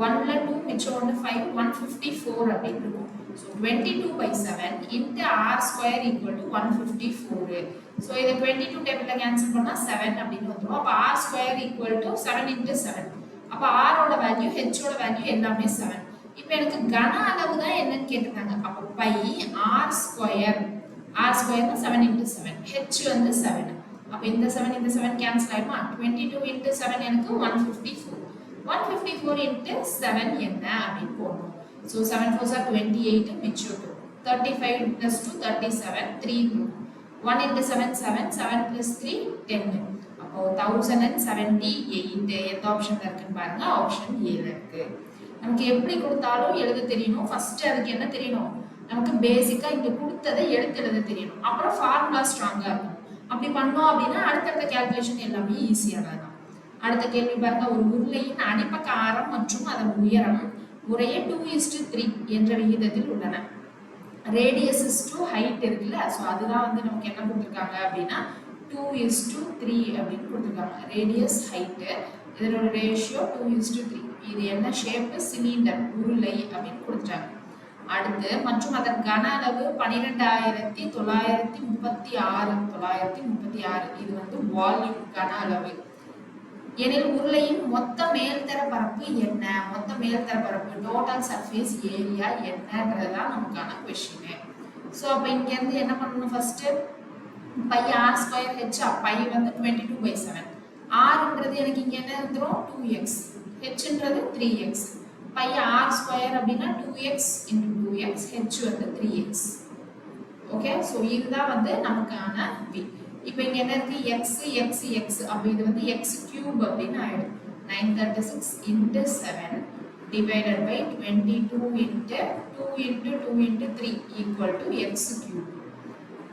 1ல 2 மிச்சம் 1 5 154 அப்படின்னு இருக்கும். So 22/7 into r square equal to 154. So இதை 22 டேபிள்ல கேன்சல் பண்ணா 7 அப்படின்னு வந்துரும். அப்ப r square equal to 7 into 7. அப்ப r ஓட வேல்யூ h ஓட வேல்யூ எல்லாமே 7. இப்போ எனக்கு கன அளவு தான் என்னன்னு கேட்டிருக்காங்க. அப்ப pi r square னா 7 into 7, h வந்து 7. அப்ப இந்த 7 இந்த 7 கேன்சல் ஆயிடுமா? 22 into 7 எனக்கு 154. 154 into 7 என்ன அப்படின்னு போடணும். So 7 4s are 28, மிச்சம் 2. 35 plus 2 37, 3 இருக்கும். 1 into 7 7, 7 plus 3 10. அப்போ 1078. எந்த ஆப்ஷன்ல இருக்குன்னு பாருங்க. ஆப்ஷன் ஏல இருக்கு. நமக்கு எப்படி கொடுத்தாலும் எழுத தெரியணும். ஃபர்ஸ்ட் அதுக்கு என்ன தெரியணும்? நமக்கு பேசிக்கா இங்க கொடுத்ததை எழுத தெரியணும். அப்புறம் ஃபார்முலா ஸ்ட்ராங்கா இருக்கும். அப்படி பண்ணோம் அப்படின்னா அடுத்தடுத்த கால்குலேஷன் எல்லாமே ஈஸியாக தான். அடுத்த கேள்வி பாருங்க. ஒரு உருளையின் அடிப்பக்க ஆரம் மற்றும் அதன் உயரம் முறையே 2:3 என்ற விகிதத்தில் உள்ளன. ரேடியஸ் இஸ் டு ஹைட் இருக்குல்ல, ஸோ அதுதான் வந்து நமக்கு என்ன கொடுத்துருக்காங்க அப்படின்னா 2:3 அப்படின்னு கொடுத்துருக்காங்க. ரேடியஸ் ஹைட்டு, இதனோட ரேஷியோ 2:3. இது என்ன ஷேப்பு? சிலிண்டர், உருளை அப்படின்னு கொடுத்துட்டாங்க. அடுத்து மற்றும் அதன் கன அளவு 12,936. இது வந்து வால்யூம், கன அளவு. எனில் உருளையின் மொத்த மேல்தர பரப்பு என்ன? மொத்த மேல்தர பரப்பு டோட்டல் சர்ஃபேஸ் ஏரியா என்னன்றதுதான் நமக்கான கொஸ்டின். ஸோ அப்போ இங்கேருந்து என்ன பண்ணணும்? First pi r square h, pi வந்து 22/7. rன்றது எனக்கு இங்கே என்ன வந்துடும்? 2x, hன்றது 3x. By r square அப்படின்னா 2x into 2x, h வந்து 3x. ஓகே, ஸோ இதுதான் வந்து நமக்கான v. இப்போ இங்க என்ன இருக்கு x x x அப்ப இது வந்து x cube அப்படினு ஆயிடும் 936 into 7 divided by 22 into 2 into 2 into 3 equal to x cube.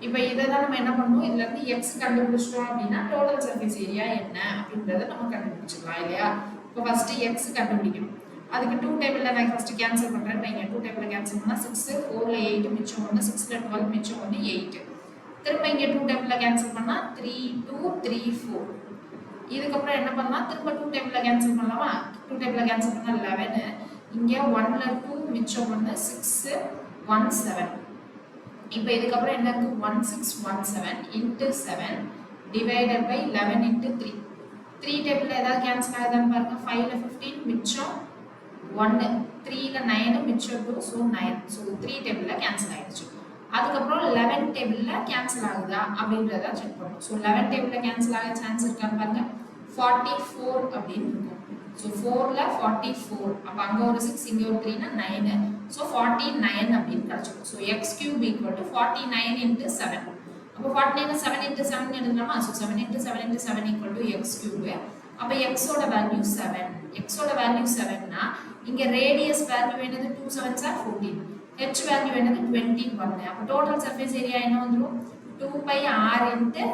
இப்போ இத தான் நம்ம என்ன பண்ணனும் இதுல இருந்து x கண்டுபிடிச்சிட்டோம் அப்படினா டோட்டல் சர்ஃபேஸ் ஏரியா என்ன அப்படிங்கறத நம்ம கண்டுபிடிச்சிடலாம் இல்லையா. இப்போ ஃபர்ஸ்ட் x கண்டுபிடிக்கணும். அதுக்கு 2 டேபிள்ல நான் ஃபர்ஸ்ட் கேன்சல் பண்றேன். நீங்க 2 டேபிள்ல கேன்சல் பண்ணா 6 4 ல 8 மிச்சம் 1 6 ல 12 மிச்சம் 1 8. திரும்ப இங்க 2 டேபிள்ல கேன்சல் பண்ணா 3 2 3 4. இதுக்கு அப்புறம் என்ன பண்ணலாம் திரும்ப 2 டேபிள்ல கேன்சல் பண்ணலாமா 2 டேபிள்ல கேன்சல் பண்ணா 11 இங்க 1 ல 2 மிச்சம் 1 6 1 7. இப்போ இதுக்கு அப்புறம் என்ன இருக்கு 1617 into 7 divided by 11 into 3. 3 டேபிள்ல ஏதாவது கேன்சல் ஆகுதான்னு பாருங்க 5 ல 15 மிச்சம் 1 3 ல 9 மிச்சம் 2 so 9 so 3 டேபிள்ல கேன்சல் ஆயிடுச்சு. அதுக்கு அப்புறம் 11 டேபிள்ல கேன்சல் ஆகுதா அப்படிங்கறத செக் பண்ணனும். so 11 டேபிள்ல கேன்சல் ஆக சான்ஸ் இருக்கான்னு பாருங்க 44 அப்படினு இருக்கும். so 4 ல 44 அப்ப அங்க ஒரு 6 இங்க ஒரு 3 னா 9 so 49 அப்படினு கிடைச்சிடும். so x cube equal to 49 into 7. அப்ப 49 7 into 7 எழுதலாமா so 7 into 7 into 7 equal to x cube. அப்ப x ஓட வேல்யூ 7. x ஓட வேல்யூ 7 னா இங்க ரேடியஸ் வேல்யூ என்னது 2 7s are 14. h வேல்யூ என்னது 21. அப்ப டோட்டல் சர்ஃபேஸ் ஏரியா என்ன வந்துரும் 2 pi r into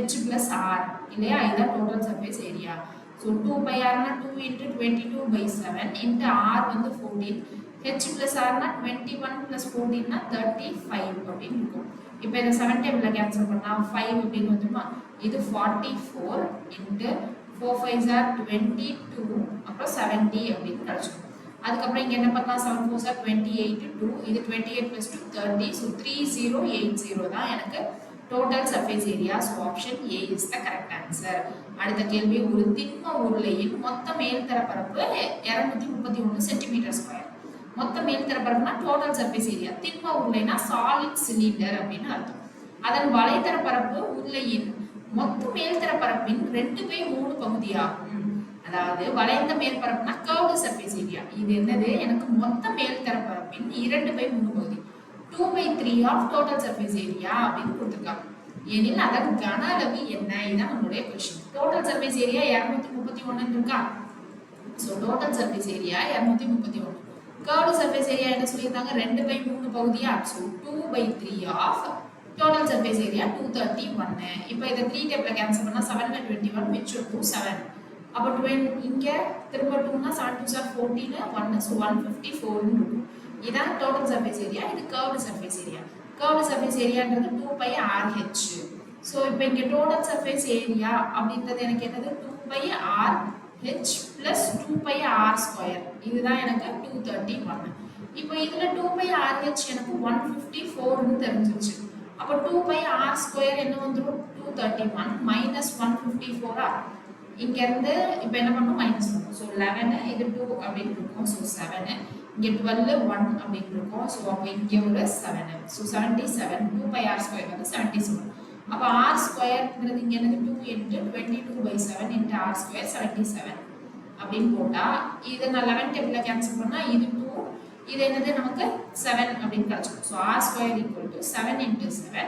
h plus r இல்லையா இதான் total surface area. so 2 pi r னா 2 into 22 by 7 into r வந்து 14 h plus r னா 21 plus 14 னா 35 அப்படினு இருக்கும். இப்போ இத 7 டேபிள்ல கேன்சல் பண்ணா 5 அப்படினு வந்துமா இது 44 into 4 5s are 22 அப்புறம் 70 அப்படினு கிடைச்சிடும். அதுக்கு அப்புறம் இங்க என்ன பண்ணலாம் 7 4s are 28 2 இது 28 plus 2 30 so 3080 தான் எனக்கு total surface area. so option A is the correct answer. அடுத்த கேள்வி ஒரு திண்ம உருளையின் மொத்த மேல்தர பரப்பு 231 சென்டிமீட்டர் ஸ்கொயர். மொத்த மேல்தர பரப்புனா டோட்டல் சர்ஃபேஸ் ஏரியா. திண்ம உருளைனா சாலிட் சிலிண்டர் அப்படினு அர்த்தம். அதன் வளைத்தர பரப்பு உருளையின் மொத்த மேல்தர பரப்பின் 2/3 பகுதியாகும். அதாவது வளைந்த மேற்பரப்புனா கர்வ்டு சர்ஃபேஸ் ஏரியா. இது என்னது எனக்கு மொத்த மேல்தர பரப்பின் 2/3 பகுதி 2/3 ஆஃப் டோட்டல் சர்ஃபேஸ் ஏரியா அப்படின்னு கொடுத்திருக்காங்க. எனில் அதன் கன அளவு என்ன இதான் நம்மளுடைய क्वेश्चन. டோட்டல் சர்ஃபேஸ் ஏரியா 231 இருக்கா. So total surface area 231. Curved surface area என்ன சொல்லிருக்காங்க 2/3 பகுதியா. So 2/3 of total surface area 231. இப்போ இத 3 டேபிள்ல கேன்சல் பண்ணா 7 ல 21 மிச்சம் 2 7. அப்ப 20 இங்க திரும்ப 2 னா 7 2s are 14 1 so 154 ன்னு இருக்கும். இதான் டோட்டல் சர்ஃபேஸ் ஏரியா. இது curved surface area. Curved surface ஏரியான்றது 2 pi RH. சோ இப்போ இங்க டோட்டல் சர்ஃபேஸ் ஏரியா அப்படின்றது எனக்கு என்னது 2 pi RH plus 2 pi r square. இதுதான் எனக்கு 231. இப்போ இதுல 2 pi RH எனக்கு 154 ன்னு தெரிஞ்சிருச்சு. அப்ப 2 pi r ஸ்கொயர் என்ன வந்துரும் 231 minus 154 ஆ இங்க இருந்து இப்போ என்ன பண்ணனும் மைனஸ் பண்ணனும். சோ 11 இது 2 அப்படினு இருக்கும். சோ 7 இங்க 12 1 அப்படினு இருக்கும். சோ அப்ப இங்க ஒரு 7. சோ 77 2 pi r ஸ்கொயர் வந்து 77. அப்ப r ஸ்கொயர்ங்கிறது இங்க என்னது 2 into 22/7 into r ஸ்கொயர் 77 அப்படினு போட்டா இத நான் 11 டேபிள்ல கேன்சல் பண்ணா இது 2 இது என்னது நமக்கு 7 அப்படினு கிடைச்சிடும். So r square equal to 7 into 7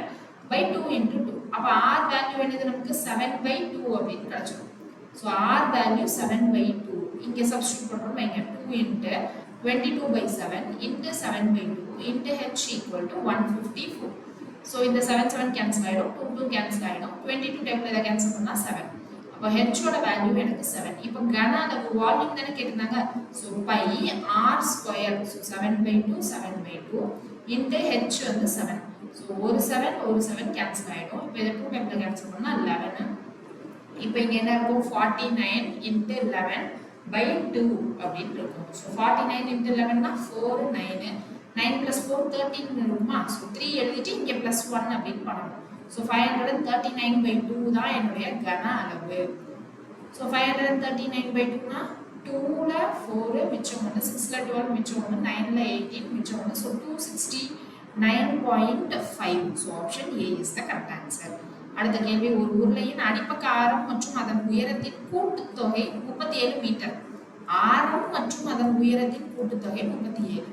by 2 into 2. அப்ப r வேல்யூ என்னது நமக்கு 7/2 அப்படினு கிடைச்சிடும். So r value 7/2. இங்க சப்ஸ்டிட்யூட் பண்றோம் இங்க 2 into 22/7 into 7/2 into h equal to 154. So இந்த 7 7 கேன்சல் ஆயிடும் 2 2 கேன்சல் ஆயிடும் 22 டேபிள்ல இத கேன்சல் பண்ணா 7. அப்ப h ஓட வேல்யூ எனக்கு 7. இப்போ கன அளவு வால்யூம் தான கேட்டிருந்தாங்க. So pi r square so 7/2 7/2 into h வந்து 7. So ஒரு 7 ஒரு 7 கேன்சல் ஆயிடும். இப்போ இத 2 டேபிள்ல கேன்சல் பண்ணா 11. இப்போ இங்க என்ன இருக்கும் 49 into 11 by 2 அப்படினு இருக்கும். சோ 49 into 11 னா 4 9 9 plus 4 13 இருக்குமா. சோ 3 எழுதிட்டு இங்க plus 1 அப்படினு பண்ணனும். சோ 539/2 தான் என்னுடைய கன அளவு. சோ 539/2 னா 2 ல 4 மிச்சம் 1 6 ல 12 மிச்சம் 1 9 ல 18 மிச்சம் 1 so 269.5. so option A is the correct answer. அடுத்த கேள்வி ஒரு உருளையின் அடிப்பக்க ஆரம் மற்றும் அதன் உயரத்தின் கூட்டுத்தொகை 37 மீட்டர். ஆரம் மற்றும் அதன் உயரத்தின் கூட்டுத்தொகை 37.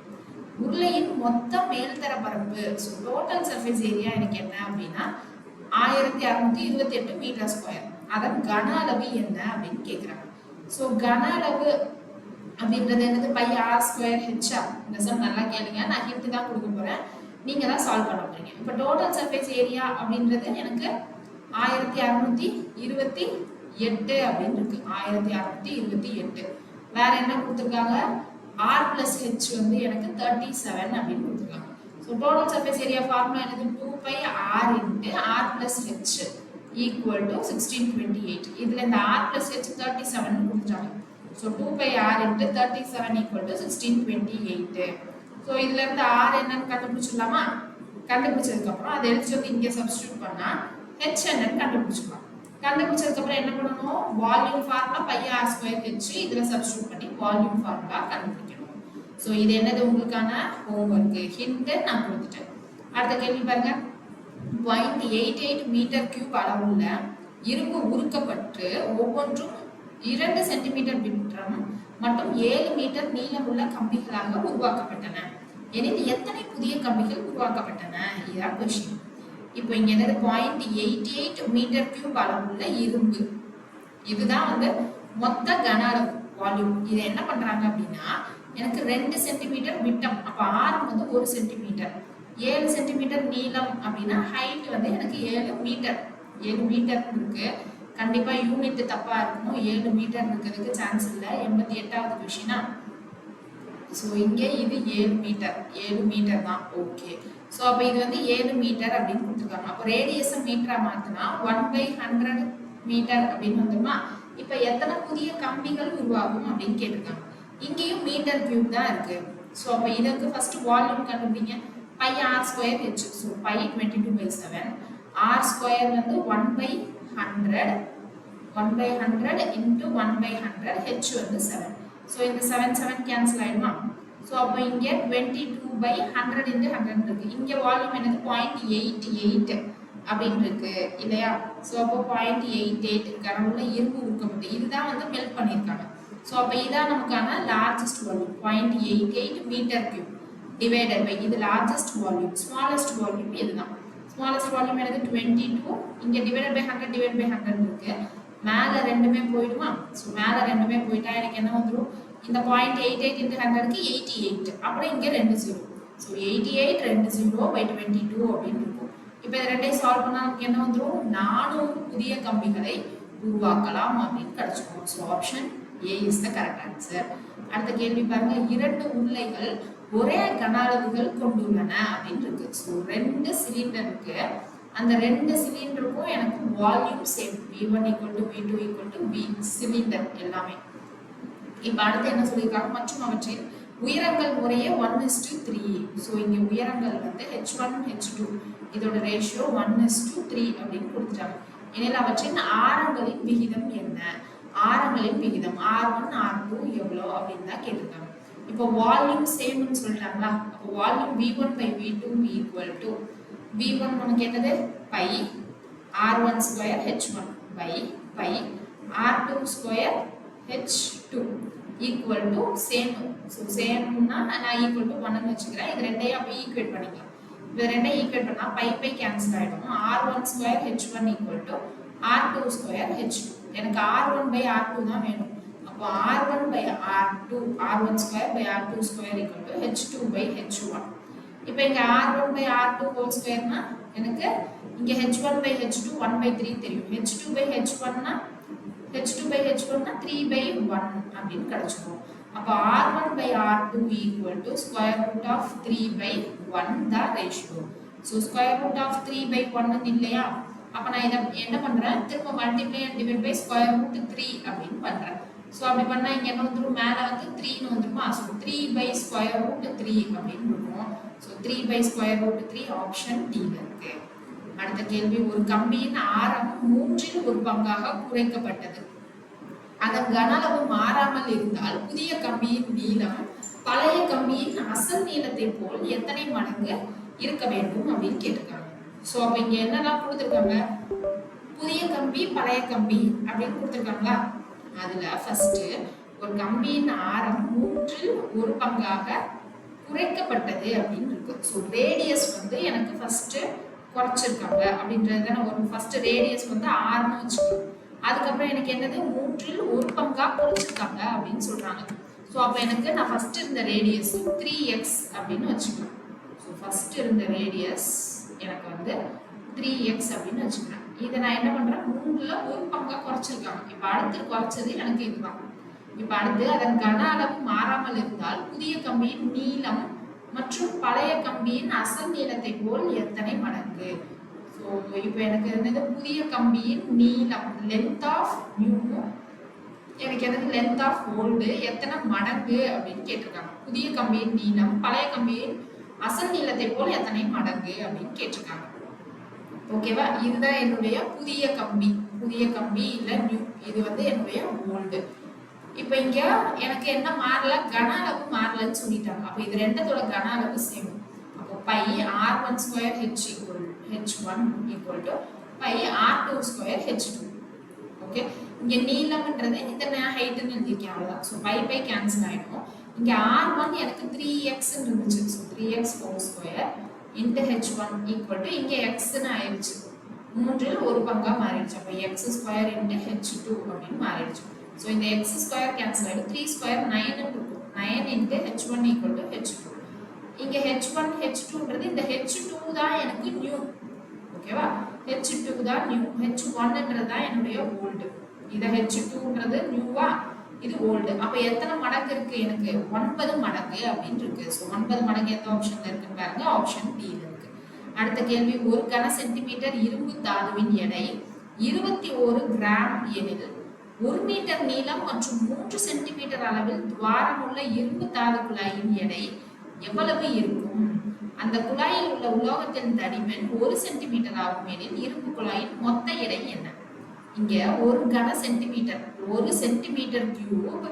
உருளையின் மொத்த மேல்தர பரப்பு so total surface area எனக்கு என்ன அப்படினா 1628 மீட்டர் ஸ்கொயர். அதன் கன அளவு என்ன அப்படின்னு கேக்குறாங்க. சோ கன அளவு அப்படின்றது என்னது? பை ஆர் ஸ்கொயர் ஹெச்ஆ. இந்த சம் நல்லா கேளுங்க, நான் ஹிண்ட் தான் கொடுக்க போறேன், நீங்க தான் சால்வ் பண்ண போறீங்க. இப்போ டோட்டல் சர்ஃபேஸ் ஏரியா அப்படின்றது எனக்கு 1628 அப்படின்னு இருக்கு. 1628. வேற என்ன கொடுத்துருக்காங்க? ஆர் பிளஸ் ஹெச் வந்து எனக்கு 37 அப்படின்னு கொடுத்துருக்காங்க. So total surface area formula என்னது? 2 pi r into r plus h equal to 1628. இதுல இந்த ஆர் பிளஸ் ஹெச் 37 கொடுத்துட்டாங்க. So 2 pi r into 37 equal to 1628. So இதுல இருந்து ஆர் என்னன்னு கண்டுபிடிச்சிடலாமா? கண்டுபிடிச்சதுக்கு அப்புறம் அதை எடுத்து வந்து இங்க சப்ஸ்டிட்யூட் பண்ணா ஹெச் என்னன்னு கண்டுபிடிச்சிடலாம். கண்டுபிடிச்சதுக்கு அப்புறம் என்ன பண்ணணும்? Volume formula pi r square h இதுல சப்ஸ்டிட்யூட் பண்ணி வால்யூம் ஃபார்முலா கண்டுபிடிக்கணும். ஸோ இது என்னது? உங்களுக்கான ஹோம்வொர்க். ஹிண்ட் நான் கொடுத்துட்டேன். அடுத்த கேள்வி பாருங்க. 0.88 மீட்டர் கியூப் அளவுள்ள இரும்பு உருக்கப்பட்டு ஒவ்வொன்றும் 2 சென்டிமீட்டர் விட்டம் மற்றும் 7 மீட்டர் நீளமுள்ள கம்பிகளாக உருவாக்கப்பட்டன எனில் எத்தனை புதிய கம்பிகள் உருவாக்கப்பட்டன? இதுதான் கொஸ்டின். இப்போ இங்க என்னது? 0.88 மீட்டர் கியூப் அளவுள்ள இரும்பு, இதுதான் வந்து மொத்த கன அளவு வால்யூம். இதை என்ன பண்றாங்க அப்படின்னா, எனக்கு 2 சென்டிமீட்டர் விட்டம், அப்ப ஆரம் வந்து 1 சென்டிமீட்டர், 7 சென்டிமீட்டர் நீளம் அப்படின்னா ஹைட் வந்து எனக்கு 7 மீட்டர். 7 மீட்டர் இருக்கு. கண்டிப்பா யூனிட் தப்பா இருக்கணும். 7 மீட்டர் இருக்கிறதுக்கு சான்ஸ் இல்லை. 88வது கொஸ்டினா. ஸோ இங்க இது 7 மீட்டர். 7 மீட்டர் தான். ஓகே. ஸோ அப்போ இது வந்து 7 மீட்டர் அப்படின்னு கொடுத்துருக்காங்க. அப்போ ரேடியஸை மீட்டரா மாத்தினா 1/100 மீட்டர் அப்படின்னு வந்துருமா? இப்போ எத்தனை புதிய கம்பிகள் உருவாகும் அப்படின்னு கேட்டிருக்காங்க. இங்கேயும் மீட்டர் கியூப் தான் இருக்கு. ஸோ அப்போ இதற்கு ஃபர்ஸ்ட் வால்யூம் கண்டுபிடிங்க. Pi r square h. So pi 22/7. R square வந்து 1/100 இன்ட்டு 1/100. ஹெச் வந்து 7. ஸோ இந்த 7 கேன்சல் ஆயிடுமா? ஸோ அப்போ இங்கே 22/100 இன்ட்டு 100 இருக்கு. இங்கே வால்யூம் என்னது? 0.88 அப்படின்னு இருக்கு இல்லையா? ஸோ அப்போ 0.88 கனவுல இரும்பு உருக்கப்பட்டு இதுதான் வந்து மெல்ட் பண்ணியிருக்காங்க. ஸோ அப்போ இதான் நமக்கான largest volume 0.88 metre cube divided by இது லார்ஜஸ்ட் வால்யூம். ஸ்மாலஸ்ட் வால்யூம் இதுதான். ஸ்மாலஸ்ட் வால்யூம் என்னது? 22. இங்கே டிவைடட் பை 100 டிவைட் பை 100 இருக்கு. மேலே ரெண்டுமே போயிடுமா? ஸோ மேலே ரெண்டுமே போயிட்டா எனக்கு என்ன வந்துடும்? இந்த 0.88 இன்ட்டு 100க்கு 88. அப்புறம் இங்கே 2 0. ஸோ 88 2 0/22 அப்படின்னு இருக்கும். இப்போ இது ரெண்டையும் சால்வ் பண்ணால் நமக்கு என்ன வந்துடும்? 400 புதிய கம்பிகளை உருவாக்கலாம் அப்படின்னு கிடைச்சிடும். So option A is the correct answer. அடுத்த கேள்வி பாருங்க. 2 உருளைகள் ஒரே கன அளவுகள் கொண்டுள்ளன அப்படின்னு இருக்கு. ஸோ 2 சிலிண்டர் இருக்கு. அந்த 2 சிலிண்டருக்கும் எனக்கு volume same. V1 = V2 = V cylinder எல்லாமே. இப்போ அடுத்து என்ன சொல்லியிருக்காங்க? மற்றும் அவற்றின் உயரங்கள் முறையே 1:3. ஸோ இங்கே உயரங்கள் வந்து H1 H2 இதோட ரேஷியோ 1:3 அப்படின்னு கொடுத்துட்டாங்க. எனில் அவற்றின் ஆரங்களின் விகிதம் என்ன? ஆரங்களின் விகிதம் R1 R2 எவ்வளோ அப்படின்னு தான் கேட்டிருக்காங்க. இப்போ வால்யூம் சேம்னு சொல்லிட்டாங்களா? அப்போ வால்யூம் V1/V2 = V1 நமக்கு என்னது? Pi R1 square H1 pi R2 square H2 equal to same. So சேம்னா நான் ஈக்குவல் டு 1ன்னு வச்சுக்கிறேன். இது ரெண்டையும் அப்போ ஈக்குவேட் பண்ணிக்கலாம். இது ரெண்டையும் ஈக்குவேட் பண்ணால் பை கேன்சல் ஆகிடும். R1 square H1 equal to R2 square H2. எனக்கு R1/R2 தான் வேணும். அப்போ R1 square by R2 square equal to H2/H1. இப்போ இங்கே R1/R2 ஹோல் ஸ்கொயர்னா எனக்கு இங்கே H1/H2 1/3 தெரியும். H2/H1னா 3/1 அப்படின்னு கிடைச்சிடும். அப்போ R1/R2 equal to square root of 3/1 தான் ratio. So square root of 3/1 இல்லையா? அப்போ நான் இதை என்ன பண்ணுறேன்? திரும்ப multiply and divide by square root 3 அப்படின்னு பண்ணுறேன். ஸோ அப்படி பண்ணால் இங்கே என்ன வந்துடும்? மேலே வந்து 3ன்னு வந்துருமா? ஸோ 3/ஸ்கொயர் ரூட் 3 அப்படின்னு இருக்கும். ஸோ 3/√3 ஆப்ஷன் டில இருக்கு. அடுத்த கேள்வி. ஒரு கம்பியின் ஆரம் 3இல் ஒரு பங்காக குறைக்கப்பட்டது. அதன் கன அளவு மாறாமல் இருந்தால் புதிய கம்பியின் நீளம் பழைய கம்பியின் அசல் நீளத்தை போல் எத்தனை மடங்கு இருக்க வேண்டும் அப்படின்னு கேட்டிருக்காங்க. ஸோ அப்போ இங்க என்னெல்லாம் கொடுத்துருக்காங்க? புதிய கம்பி பழைய கம்பி அப்படின்னு கொடுத்துருக்காங்களா? அதுல ஃபர்ஸ்ட் ஒரு கம்பியின் ஆரம் 3இல் ஒரு பங்காக குறைக்கப்பட்டது அப்படின்னு இருக்கு. ஸோ ரேடியஸ் வந்து எனக்கு ஃபர்ஸ்ட் குறைச்சிருக்காங்க அப்படின்றது தானே வரும். ஃபர்ஸ்ட் ரேடியஸ் வந்து 6ன்னு வச்சுக்கணும். அதுக்கப்புறம் எனக்கு என்னது 3ல் ஒரு பங்கா குறைச்சிருக்காங்க அப்படின்னு சொல்றாங்க. ஸோ அப்போ எனக்கு நான் ஃபர்ஸ்ட் இருந்த ரேடியஸ் 3x அப்படின்னு வச்சுக்கலாம். ஸோ ஃபர்ஸ்ட் இருந்த ரேடியஸ் எனக்கு வந்து 3x அப்படின்னு வச்சுக்கிறேன். இதை நான் என்ன பண்றேன் 3ல் ஒரு பங்கா குறைச்சிருக்காங்க. இப்போ அடுத்து குறைச்சது எனக்கு இதுதான். இப்போ அடுத்து அதன் கன அளவு மாறாமல் இருந்தால் புதிய கம்பியின் நீளம் மற்றும் பழைய கம்பியின் அசல் நீளத்தை போல் எத்தனை மடங்கு? ஸோ இப்போ எனக்கு என்னது புதிய கம்பியின் நீளம் லென்த் ஆஃப் நியூ, எனக்கு என்னது லென்த் ஆஃப் ஓல்டு எத்தனை மடங்கு அப்படின்னு கேட்டிருக்காங்க. புதிய கம்பியின் நீளம் பழைய கம்பியின் அசல் நீளத்தை போல் எத்தனை மடங்கு அப்படின்னு கேட்டிருக்காங்க. ஓகேவா? இதுதான் என்னுடைய புதிய கம்பி இல்ல நியூ, இது வந்து என்னுடைய ஓல்டு. இப்போ இங்க எனக்கு என்ன மாறல, கன அளவு மாறலன்னு சொல்லிட்டாங்க. அப்போ இது ரெண்டத்தோட கன அளவு சேம். அப்போ pi r1 square h1 equal to pi r2 square h2. Okay, இங்க நீளம்ன்றது இந்த ஹைட்னு எழுதிருக்கேன், அவ்வளவுதான். ஸோ பை பை கேன்சல் ஆயிடும். இங்க r1 எனக்கு 3x இருந்துச்சு. So 3x whole square into h1 equal to இங்க xன்னு ஆயிடுச்சு. 3ல் ஒரு பங்கா மாறிடுச்சு. அப்போ x ஸ்கொயர் இன்டு h2 அப்படின்னு மாறிடுச்சு. ஸோ இந்த x ஸ்கொயர் கேன்சல் ஆகிடும். 3 ஸ்கொயர் 9 இருக்கும். 9 into h1 equal to h2. இங்கே h1 h2ன்றது இந்த h2 தான் எனக்கு நியூ. ஓகேவா? h2 தான் நியூ, h1ன்றது தான் என்னுடைய ஓல்டு. இதை h2ன்றது நியூவா, இது ஓல்டு. அப்போ எத்தனை மடங்கு இருக்கு எனக்கு? 9 மடங்கு அப்படின்னு இருக்கு. ஸோ 9 மடங்கு எந்த ஆப்ஷன்ல இருக்குன்னு பாருங்க, ஆப்ஷன் டி இருக்கு. அடுத்த கேள்வி, ஒரு கன சென்டிமீட்டர் இரும்பு தாதுவின் எடை 21 கிராம் எனில் 1 மீட்டர் நீளம் மற்றும் 3 சென்டிமீட்டர் அளவில் துவாரமுள்ள இரும்பு தாது குழாயின் எடை எவ்வளவு இருக்கும்? அந்த குழாயில் உள்ள உலோகத்தின் தடிமன் 1 சென்டிமீட்டர் ஆகும் எனில் இரும்பு குழாயின் மொத்த எடை என்ன? இங்க ஒரு கன சென்டிமீட்டர், 1 சென்டிமீட்டர் கியூப்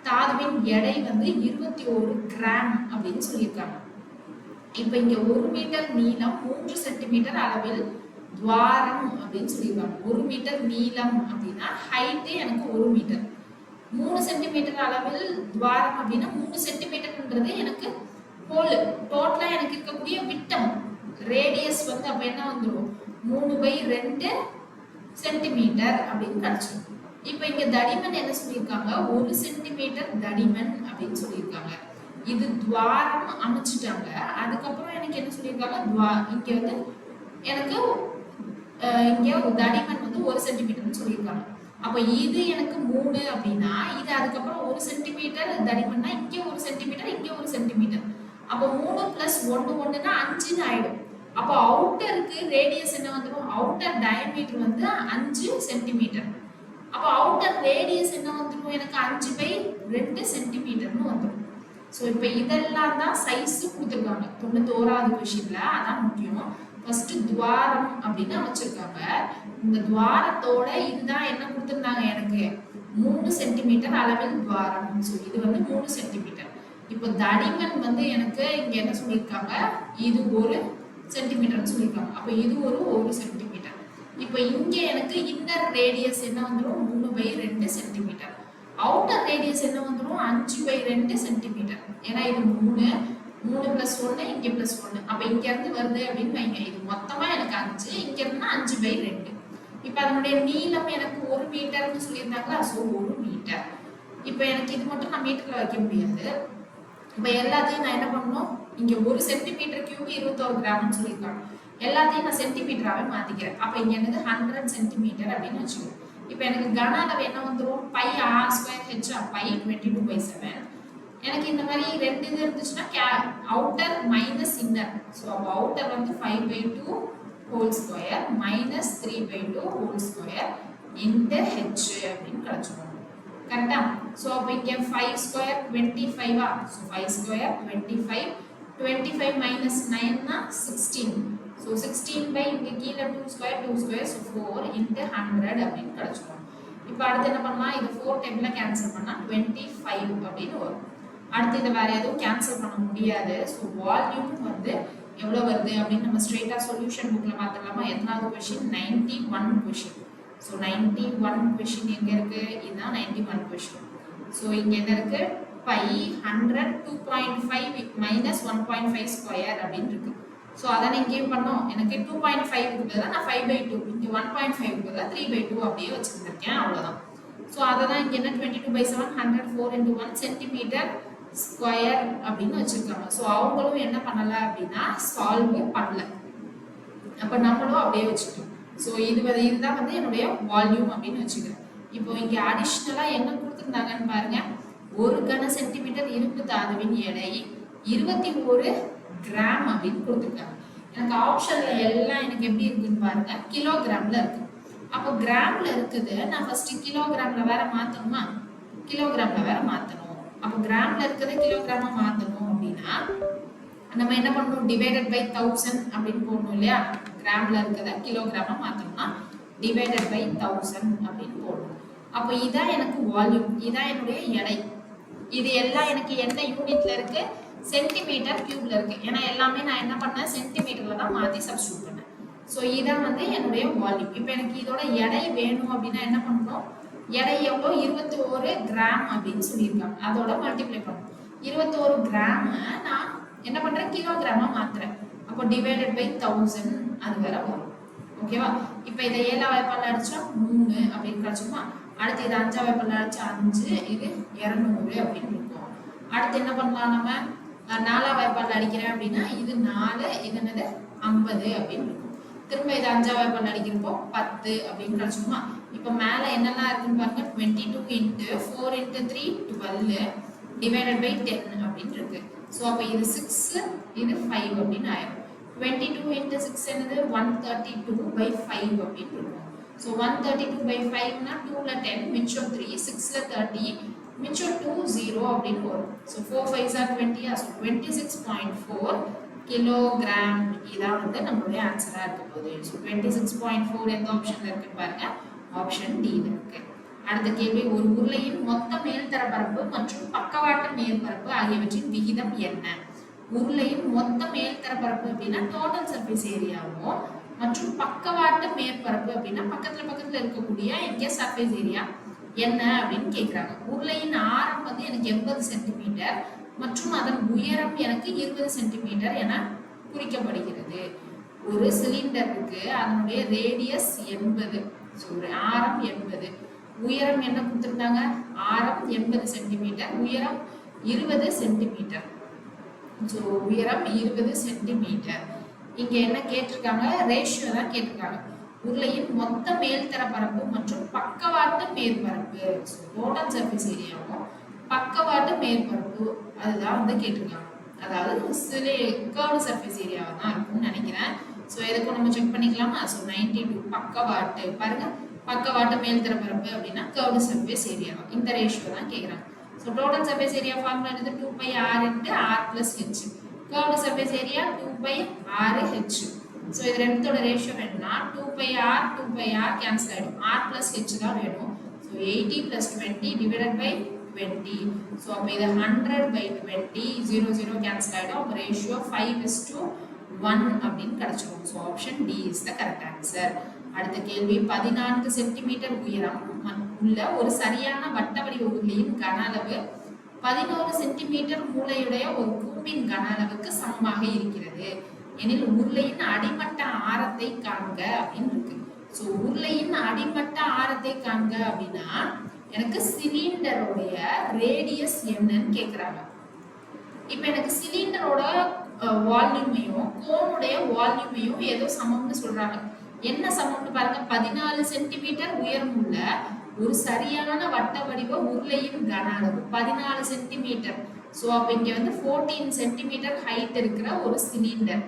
தாதுவின் எடை வந்து 21 கிராம் அப்படின்னு சொல்லியிருக்காங்க. இப்ப இங்க 1 மீட்டர் நீளம் 3 சென்டிமீட்டர் அளவில் துவாரம் அப்படின்னு சொல்லியிருக்காங்க. 1 மீட்டர் நீளம் அப்படின்னா ஹைட்டு எனக்கு 1 மீட்டர், 3 சென்டிமீட்டர் அளவில் துவாரம் அப்படின்னா 3 சென்டிமீட்டர்ன்றது எனக்கு ஹோல். டோட்டலா எனக்கு இருக்கக்கூடிய விட்டம் ரேடியஸ் வந்து அப்ப என்ன வந்துடும் 3/2 சென்டிமீட்டர் அப்படின்னு கிடைச்சிடும். இப்ப இங்க தடிமன் என்ன சொல்லியிருக்காங்க, 1 சென்டிமீட்டர் தடிமன் அப்படின்னு சொல்லியிருக்காங்க. இது துவாரம் அமைச்சிட்டாங்க. அதுக்கப்புறம் எனக்கு என்ன சொல்லியிருக்காங்க, இங்க வந்து எனக்கு இங்க தடிமன் வந்து 1 சென்டிமீட்டர்னு சொல்லியிருக்காங்க. அப்ப இது எனக்கு 3 அப்படின்னா இது அதுக்கப்புறம் 1 சென்டிமீட்டர் தடிமன்னா இங்க 1 சென்டிமீட்டர் இங்க 1 சென்டிமீட்டர். அப்ப 3 + 1 1ன்னா 5ன்னு ஆயிடும். அப்ப அவுட்டருக்கு ரேடியஸ் என்ன வந்துடும், அவுட்டர் டயமீட்டர் வந்து 5 சென்டிமீட்டர். அப்ப அவுட்டர் ரேடியஸ் என்ன வந்துடும் எனக்கு 5/2 சென்டிமீட்டர்னு வந்துடும். ஸோ இப்போ இதெல்லாம் தான் சைஸ் கொடுத்துருக்காங்க 91வது கொஸ்டின்ல. அதான் முக்கியம். ஃபர்ஸ்ட் துவாரம் அப்படின்னு அமைச்சிருக்காங்க. இந்த துவாரத்தோட இதுதான் என்ன கொடுத்துருந்தாங்க எனக்கு 3 சென்டிமீட்டர் அளவில் துவாரம். ஸோ இது வந்து 3 சென்டிமீட்டர். இப்போ தடிமன் வந்து எனக்கு இங்க என்ன சொல்லியிருக்காங்க, இது 1 சென்டிமீட்டர்னு சொல்லியிருக்காங்க. அப்போ இது ஒரு 1 சென்டிமீட்டர். இப்போ இங்க எனக்கு இன்னர் ரேடியஸ் என்ன வந்துடும் 3/2 சென்டிமீட்டர். அவுட்டர் ரேடியஸ் என்ன வந்துடும் 5/2 சென்டிமீட்டர். ஏன்னா இது 3 + 1 இங்க +1. அப்ப இங்க இருந்து வருது அப்படின்னு வைங்க, இது மொத்தமா எனக்கு 5, இங்க இருந்து 5/2. இப்ப அதனுடைய நீளம் எனக்கு 1 மீட்டர்னு சொல்லியிருந்தாங்களா, ஸோ 1 மீட்டர். இப்ப எனக்கு இது மட்டும் நான் மீட்டர்ல வைக்க முடியாது. இப்ப எல்லாத்தையும் நான் என்ன பண்ணணும், இங்க 1 சென்டிமீட்டர் கியூப் 21 கிராம்னு சொல்லியிருக்காங்க. எல்லாத்தையும் நான் சென்டிமீட்டராகவே மாத்திக்கிறேன். அப்ப இங்க என்னது 100 சென்டிமீட்டர் அப்படின்னு வச்சுக்கோங்க. இப்போ எனக்கு கன அளவு என்ன வந்துடும், பை r² h பை 22/7. எனக்கு இந்த மாதிரி 2 இது இருந்துச்சுன்னா அவுட்டர் மைனஸ் இன்னர். ஸோ அப்போ அவுட்டர் வந்து 5/2 whole square minus 3/2 whole square into h அப்படின்னு கிடைச்சிடும். கரெக்டா? ஸோ அப்போ இங்கே 5 ஸ்கொயர் 25. ஸோ 5 ஸ்கொயர் 25, 25 மைனஸ் 9னா 16. ஸோ 16 இங்கே கீழே 2 ஸ்கொயர் ஸோ 4 இன்ட்டு 100 அப்படின்னு கிடைச்சிடும். இப்போ அடுத்து என்ன பண்ணலாம், இது 4 டைமில் கேன்சல் பண்ணால் 25 அப்படின்னு வரும். அடுத்து இதை வேற எதுவும் கேன்சல் பண்ண முடியாது. ஸோ வால்யூம் வந்து எவ்வளோ வருது அப்படின்னு நம்ம ஸ்ட்ரெயிட்டாக சொல்யூஷன் புக்கில் பார்த்துக்கலாமா. எத்தனாவது கொஷின் 91 கொஷின். ஸோ 91 கொஷின் எங்கே இருக்குது, இதுதான் 91 கொஷின். ஸோ இங்கே என்ன இருக்குது, பை 100 2.5 மைனஸ் 1.5 ஸ்கொயர் அப்படின்னு இருக்கு. ஸோ அதான் இங்கேயும் பண்ணோம். எனக்கு 2.5க்கு பதிலாக நான் 5/2 இங்கே 1.5க்கு பதிலாக 3/2 அப்படியே வச்சுருந்துருக்கேன், அவ்வளோதான். ஸோ அதை தான் இங்கே என்ன 22/7 104 × 1 சென்டிமீட்டர் ஸ்கொயர் அப்படின்னு வச்சுருக்காங்க. ஸோ அவங்களும் என்ன பண்ணலை அப்படின்னா சால்வ் பண்ணல. அப்போ நம்மளும் அப்படியே வச்சுக்கணும். ஸோ இதுதான் வந்து என்னுடைய வால்யூம் அப்படின்னு வச்சுக்கிறேன். இப்போ இங்கே அடிஷ்னலாக என்ன கொடுத்துருந்தாங்கன்னு பாருங்க. 1 கன சென்டிமீட்டர் இரும்பு தாதுவின் எடை 21 கிராம் அப்படின்னு கொடுத்துருக்காங்க. எனக்கு ஆப்ஷன்ல எல்லாம் எனக்கு எப்படி இருக்குன்னு பாருங்க, கிலோகிராம்ல இருக்கு. அப்போ கிராம்ல இருக்குது, நான் ஃபர்ஸ்ட் கிலோகிராம்ல வேற மாத்தணுமா, கிலோகிராம்ல வேற மாத்தணும். அப்போ கிராம்ல இருக்கிறத கிலோகிராமா மாத்தணும் அப்படின்னா நம்ம என்ன பண்ணணும், டிவைடட் பை 1000 அப்படின்னு போடணும் இல்லையா. கிராம்ல இருக்கிறத கிலோகிராமா மாத்தணும்னா டிவைடட் பை 1000 அப்படின்னு போடணும். அப்போ இதான் எனக்கு வால்யூம், இதான் என்னுடைய எடை. இது எல்லாம் எனக்கு என்ன யூனிட்ல இருக்கு, சென்டிமீட்டர் கியூப்ல இருக்கு. ஏன்னா எல்லாமே நான் என்ன பண்ணேன், சென்டிமீட்டர்ல தான் மாத்தி சப்ஸ்டிட்யூட் பண்ணேன். ஸோ இதான் வந்து என்னுடைய வால்யூம். இப்போ எனக்கு இதோட எடை வேணும் அப்படின்னா என்ன பண்ணணும், எடை எவ்வளோ 21 கிராம் அப்படின்னு சொல்லியிருக்காங்க, அதோட மல்டிப்ளை பண்ணணும். 21 கிராம் நான் என்ன பண்றேன், கிலோகிராமா மாத்துறேன். அப்போ டிவைடட் பை 1000 அது வேற வரும். ஓகேவா. இப்போ இதை 7 வாய்ப்பால் அடிச்சா 3 அப்படின்னு கிடைச்சுமா. அடுத்து இது 5 வாய்ப்பால் அடிச்சா 5, இது 200 அப்படின்னு இருக்கும். அடுத்து என்ன பண்ணலாம், நம்ம 4 வாய்ப்பால் அடிக்கிறேன் அப்படின்னா இது 4, இது என்னது 50 அப்படின்னு இருக்கும். திரும்ப இது 5 வாய்ப்பால் அடிக்கிறப்போ 10 அப்படின்னு கிடைச்சுமா. இப்போ மேல என்னெல்லாம் இருக்குன்னு பாருங்க, 22 × 4 × 3 12 டிவைடட் பை 10 அப்படின்னு இருக்கு. ஸோ அப்போ இது 6, இது 5 அப்படின்னு ஆயிடும். 22 × 6 என்னது 132/5 அப்படின்னு இருக்கும். ஸோ 132/5னா 2ல 10, மிச்சம் 3, 6ல 30, மிச்சம் 2 0 அப்படின்னு வரும். So 4 5s are 20, so 26.4 kilogram இதான் வந்து நம்மளுடைய ஆன்சரா இருக்க போகுது. ஸோ 26.4 எந்த ஆப்ஷன்ல இருக்குன்னு பாருங்க, ஆப்ஷன் டில இருக்கு. அடுத்த கேள்வி, ஒரு உருளையின் மொத்த மேல்தர பரப்பு மற்றும் பக்கவாட்டு மேற்பரப்பு ஆகியவற்றின் விகிதம் என்ன? உருளையின் மொத்த மேல்தர பரப்பு அப்படின்னா டோட்டல் சர்ஃபேஸ் ஏரியாவும், மற்றும் பக்கவாட்டு மேற்பரப்பு அப்படின்னா பக்கத்துல இருக்கக்கூடிய இங்க சர்ஃபேஸ் ஏரியா என்ன அப்படின்னு கேட்குறாங்க. உருளையின் ஆரம் வந்து எனக்கு 80 சென்டிமீட்டர் மற்றும் அதன் உயரம் எனக்கு 20 சென்டிமீட்டர் என குறிக்கப்படுகிறது. ஒரு சிலிண்டருக்கு அதனுடைய ரேடியஸ் 80, ஆரம் 80, உயரம் என்ன கொடுத்துருந்தாங்க, ஆரம் 80 சென்டிமீட்டர், உயரம் 20 சென்டிமீட்டர். ஸோ உயரம் 20 சென்டிமீட்டர். இங்க என்ன கேட்டிருக்காங்க, ரேஷியோ தான் கேட்டிருக்காங்க. உருளையின் மொத்த மேல்தர பரப்பு மற்றும் பக்கவாட்டு மேற்பரப்பு, டோட்டல் சர்ஃபேஸ் ஏரியாவும் பக்கவாட்டு மேற்பரப்பு அதுதான் வந்து கேட்டிருக்காங்க. அதாவது கர்வ்டு சர்ஃபேஸ் ஏரியாவை தான் இருக்கும்னு நினைக்கிறேன். ஸோ எதுக்கும் நம்ம செக் பண்ணிக்கலாமா. ஸோ 92 பக்கவாட்டு பாருங்க, பக்கவாட்டு மேல்தர பரப்பு அப்படின்னா கர்வ்டு சர்ஃபேஸ் ஏரியா, இந்த ரேஷியோ தான் கேட்குறாங்க. So total surface area formula என்னது 2πr × r + h. Curved surface area 2πr/h. So இது ரெண்டோட ரேஷியோ வேணும்னா 2πr கேன்சல் ஆகிடும், r + h தான் வேணும். So 80 + 20 divided by 20. ஸோ அப்போ இது 100/20, 0 0 கேன்சல் ஆகிடும். அப்போ ரேஷியோ 5:1 அப்படின்னு கிடைச்சிடும். So option D is the correct answer. அடுத்த கேள்வி, 14 சென்டிமீட்டர் உயரம் உள்ள ஒரு சரியான வட்ட வடிவ உருளையின் கன அளவு 11 சென்டிமீட்டர் மூளையுடைய ஒரு கூம்பின் கன அளவுக்கு சமமாக இருக்கிறது எனில் உருளையின் அடிமட்ட ஆரத்தை காண்க அப்படின்னு இருக்கு. ஸோ உருளையின் அடிமட்ட ஆரத்தை காண்க அப்படின்னா எனக்கு சிலிண்டருடைய ரேடியஸ் என்னன்னு கேட்குறாங்க. இப்போ எனக்கு சிலிண்டரோட வால்யூமையும் கோனுடைய வால்யூமையும் ஏதோ சமம்னு சொல்றாங்க. என்ன சமம்னு பாருங்க, 14 சென்டிமீட்டர் உயரம் உள்ள ஒரு சரியான வட்ட வடிவ உருளையின் கன அளவு 14 சென்டிமீட்டர். ஸோ அப்போ இங்க வந்து 14 சென்டிமீட்டர் ஹைட் இருக்கிற ஒரு சிலிண்டர்,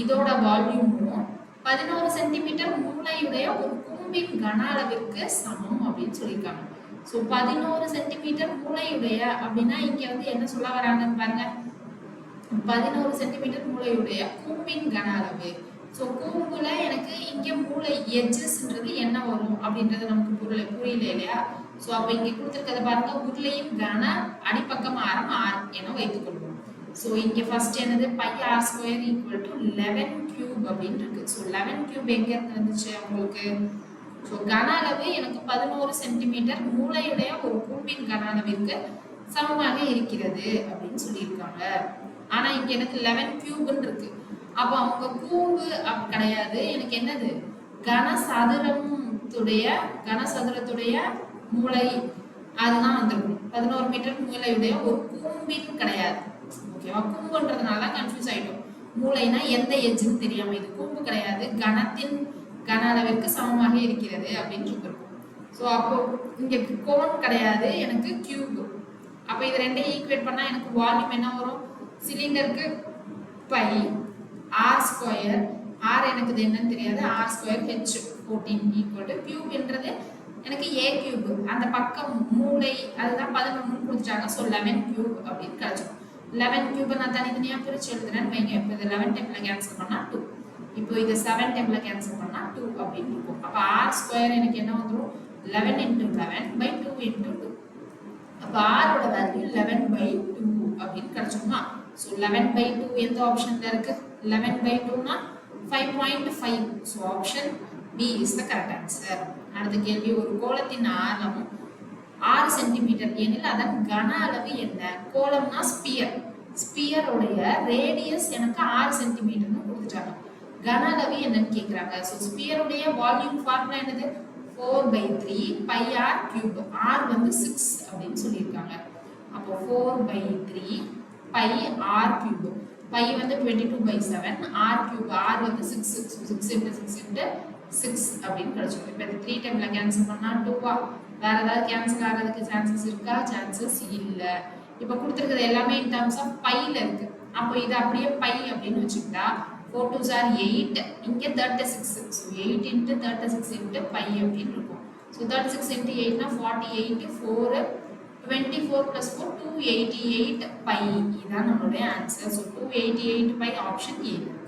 இதோட வால்யூமும் 11 சென்டிமீட்டர் மூளையுடைய ஒரு கூம்பின் கன அளவிற்கு சமம் அப்படின்னு சொல்லியிருக்காங்க. ஸோ 11 சென்டிமீட்டர் மூளையுடைய அப்படின்னா இங்க வந்து என்ன சொல்ல வராங்கன்னு பாருங்க, 11 சென்டிமீட்டர் மூளையுடைய கூம்பின் கன அளவு. ஸோ கூம்புல எனக்கு இங்க மூளை எட்ஜஸ்ன்றது என்ன வரும் அப்படின்றது நமக்கு புரியல இல்லையா. ஸோ அப்போ இங்க கொடுத்துருக்கத பாருங்க, உருளையின் கன அடிப்பக்கம் ஆரம் r என வைத்துக் கொள்வோம். ஸோ இங்க ஃபர்ஸ்ட் என்னது πr² = 11³ அப்படின்னு இருக்கு. ஸோ 11³ எங்க இருந்து வந்துச்சு உங்களுக்கு. ஸோ கன அளவு எனக்கு 11 சென்டிமீட்டர் மூளையுடைய ஒரு கூம்பின் கன அளவிற்கு சமமாக இருக்கிறது அப்படின்னு சொல்லியிருக்காங்க. ஆனா இங்க எனக்கு 11³ இருக்கு. அப்போ அவங்க கூம்பு கிடையாது, எனக்கு என்னது கனசதுரத்துடைய மூளை அதுதான் வந்திருக்கும். 11 மீட்டர் மூளையுடைய ஒரு கூம்பின் கிடையாது. ஓகேவா? கூம்புன்றதுனால கன்ஃபியூஸ் ஆயிடும். மூளைனா எந்த எஜ்ஜுன்னு தெரியாம இது கூம்பு கிடையாது, கனத்தின் கன அளவிற்கு சமமாக இருக்கிறது அப்படின்னு இருக்கும். ஸோ அப்போ இங்க கோன் கிடையாது, எனக்கு கியூப். அப்போ இது ரெண்டையும் ஈக்குவேட் பண்ணா எனக்கு வால்யூம் என்ன வரும்? சிலிண்டருக்கு பை ஆர் ஸ்கொயர், ஆர் எனக்கு இது என்னன்னு தெரியாது, r square h 14 equal to கியூப்ன்றது எனக்கு ஏ கியூப், அந்த பக்கம் மூளை அதுதான் 11 கொடுத்துட்டாங்க. ஸோ 11 கியூப் அப்படின்னு கிடைச்சிடும். 11 கியூபை நான் தனித்தனியாக பிரிச்சு எழுதுறேன்னு வைங்க. இப்போ இது 11 டைம்ல கேன்சல் பண்ணா 2, இப்போ இது 7 டைம்ல கேன்சல் பண்ணா 2 அப்படின்னு இருக்கும். அப்போ ஆர் ஸ்கொயர் எனக்கு என்ன வந்துடும்? 11 into 11 by 2 into 2. அப்போ ஆரோட வேல்யூ 11 by 2 அப்படின்னு கிடைச்சிடுமா? ஸோ 11 by 2 எந்த ஆப்ஷன்ல இருக்கு? 11 by 2னா 5.5. So option B is the correct answer. அடுத்த கேள்வி, ஒரு கோளத்தின் ஆரம் 6 சென்டிமீட்டர் எனில் அதன் கன அளவு என்ன? கோளம்னா ஸ்பியர், ஸ்பியருடைய ரேடியஸ் எனக்கு 6 சென்டிமீட்டர்னு கொடுத்துட்டாங்க. கன அளவு என்னன்னு கேட்குறாங்க. ஸோ ஸ்பியருடைய வால்யூம் ஃபார்முலா என்னது? 4/3 pi r cube. r வந்து 6 அப்படின்னு சொல்லியிருக்காங்க. அப்போ 4/3 pi r cube. pi வந்து 22/7, r cube, r வந்து 6 into 6 into 6 அப்படின்னு கிடைச்சிடும். இப்போ இந்த 3 டைம்ல கேன்சல் பண்ணா 2வா? வேற ஏதாவது கேன்சல் ஆகிறதுக்கு சான்சஸ் இருக்கா? சான்சஸ் இல்லை. இப்போ கொடுத்துருக்கிறது எல்லாமே இன் டர்ம்ஸ் ஆஃப் பைல இருக்கு. அப்போ இது அப்படியே பை அப்படின்னு வச்சுக்கிட்டா 4 2s are 8, இங்கே 36. ஸோ 8 into 36 into pi அப்படின்னு இருக்கும். So 36 into 8னா 48, 4 24 plus 4 288 pi. இதுதான் நம்மளுடைய answer. So 288 pi option A இருக்கு.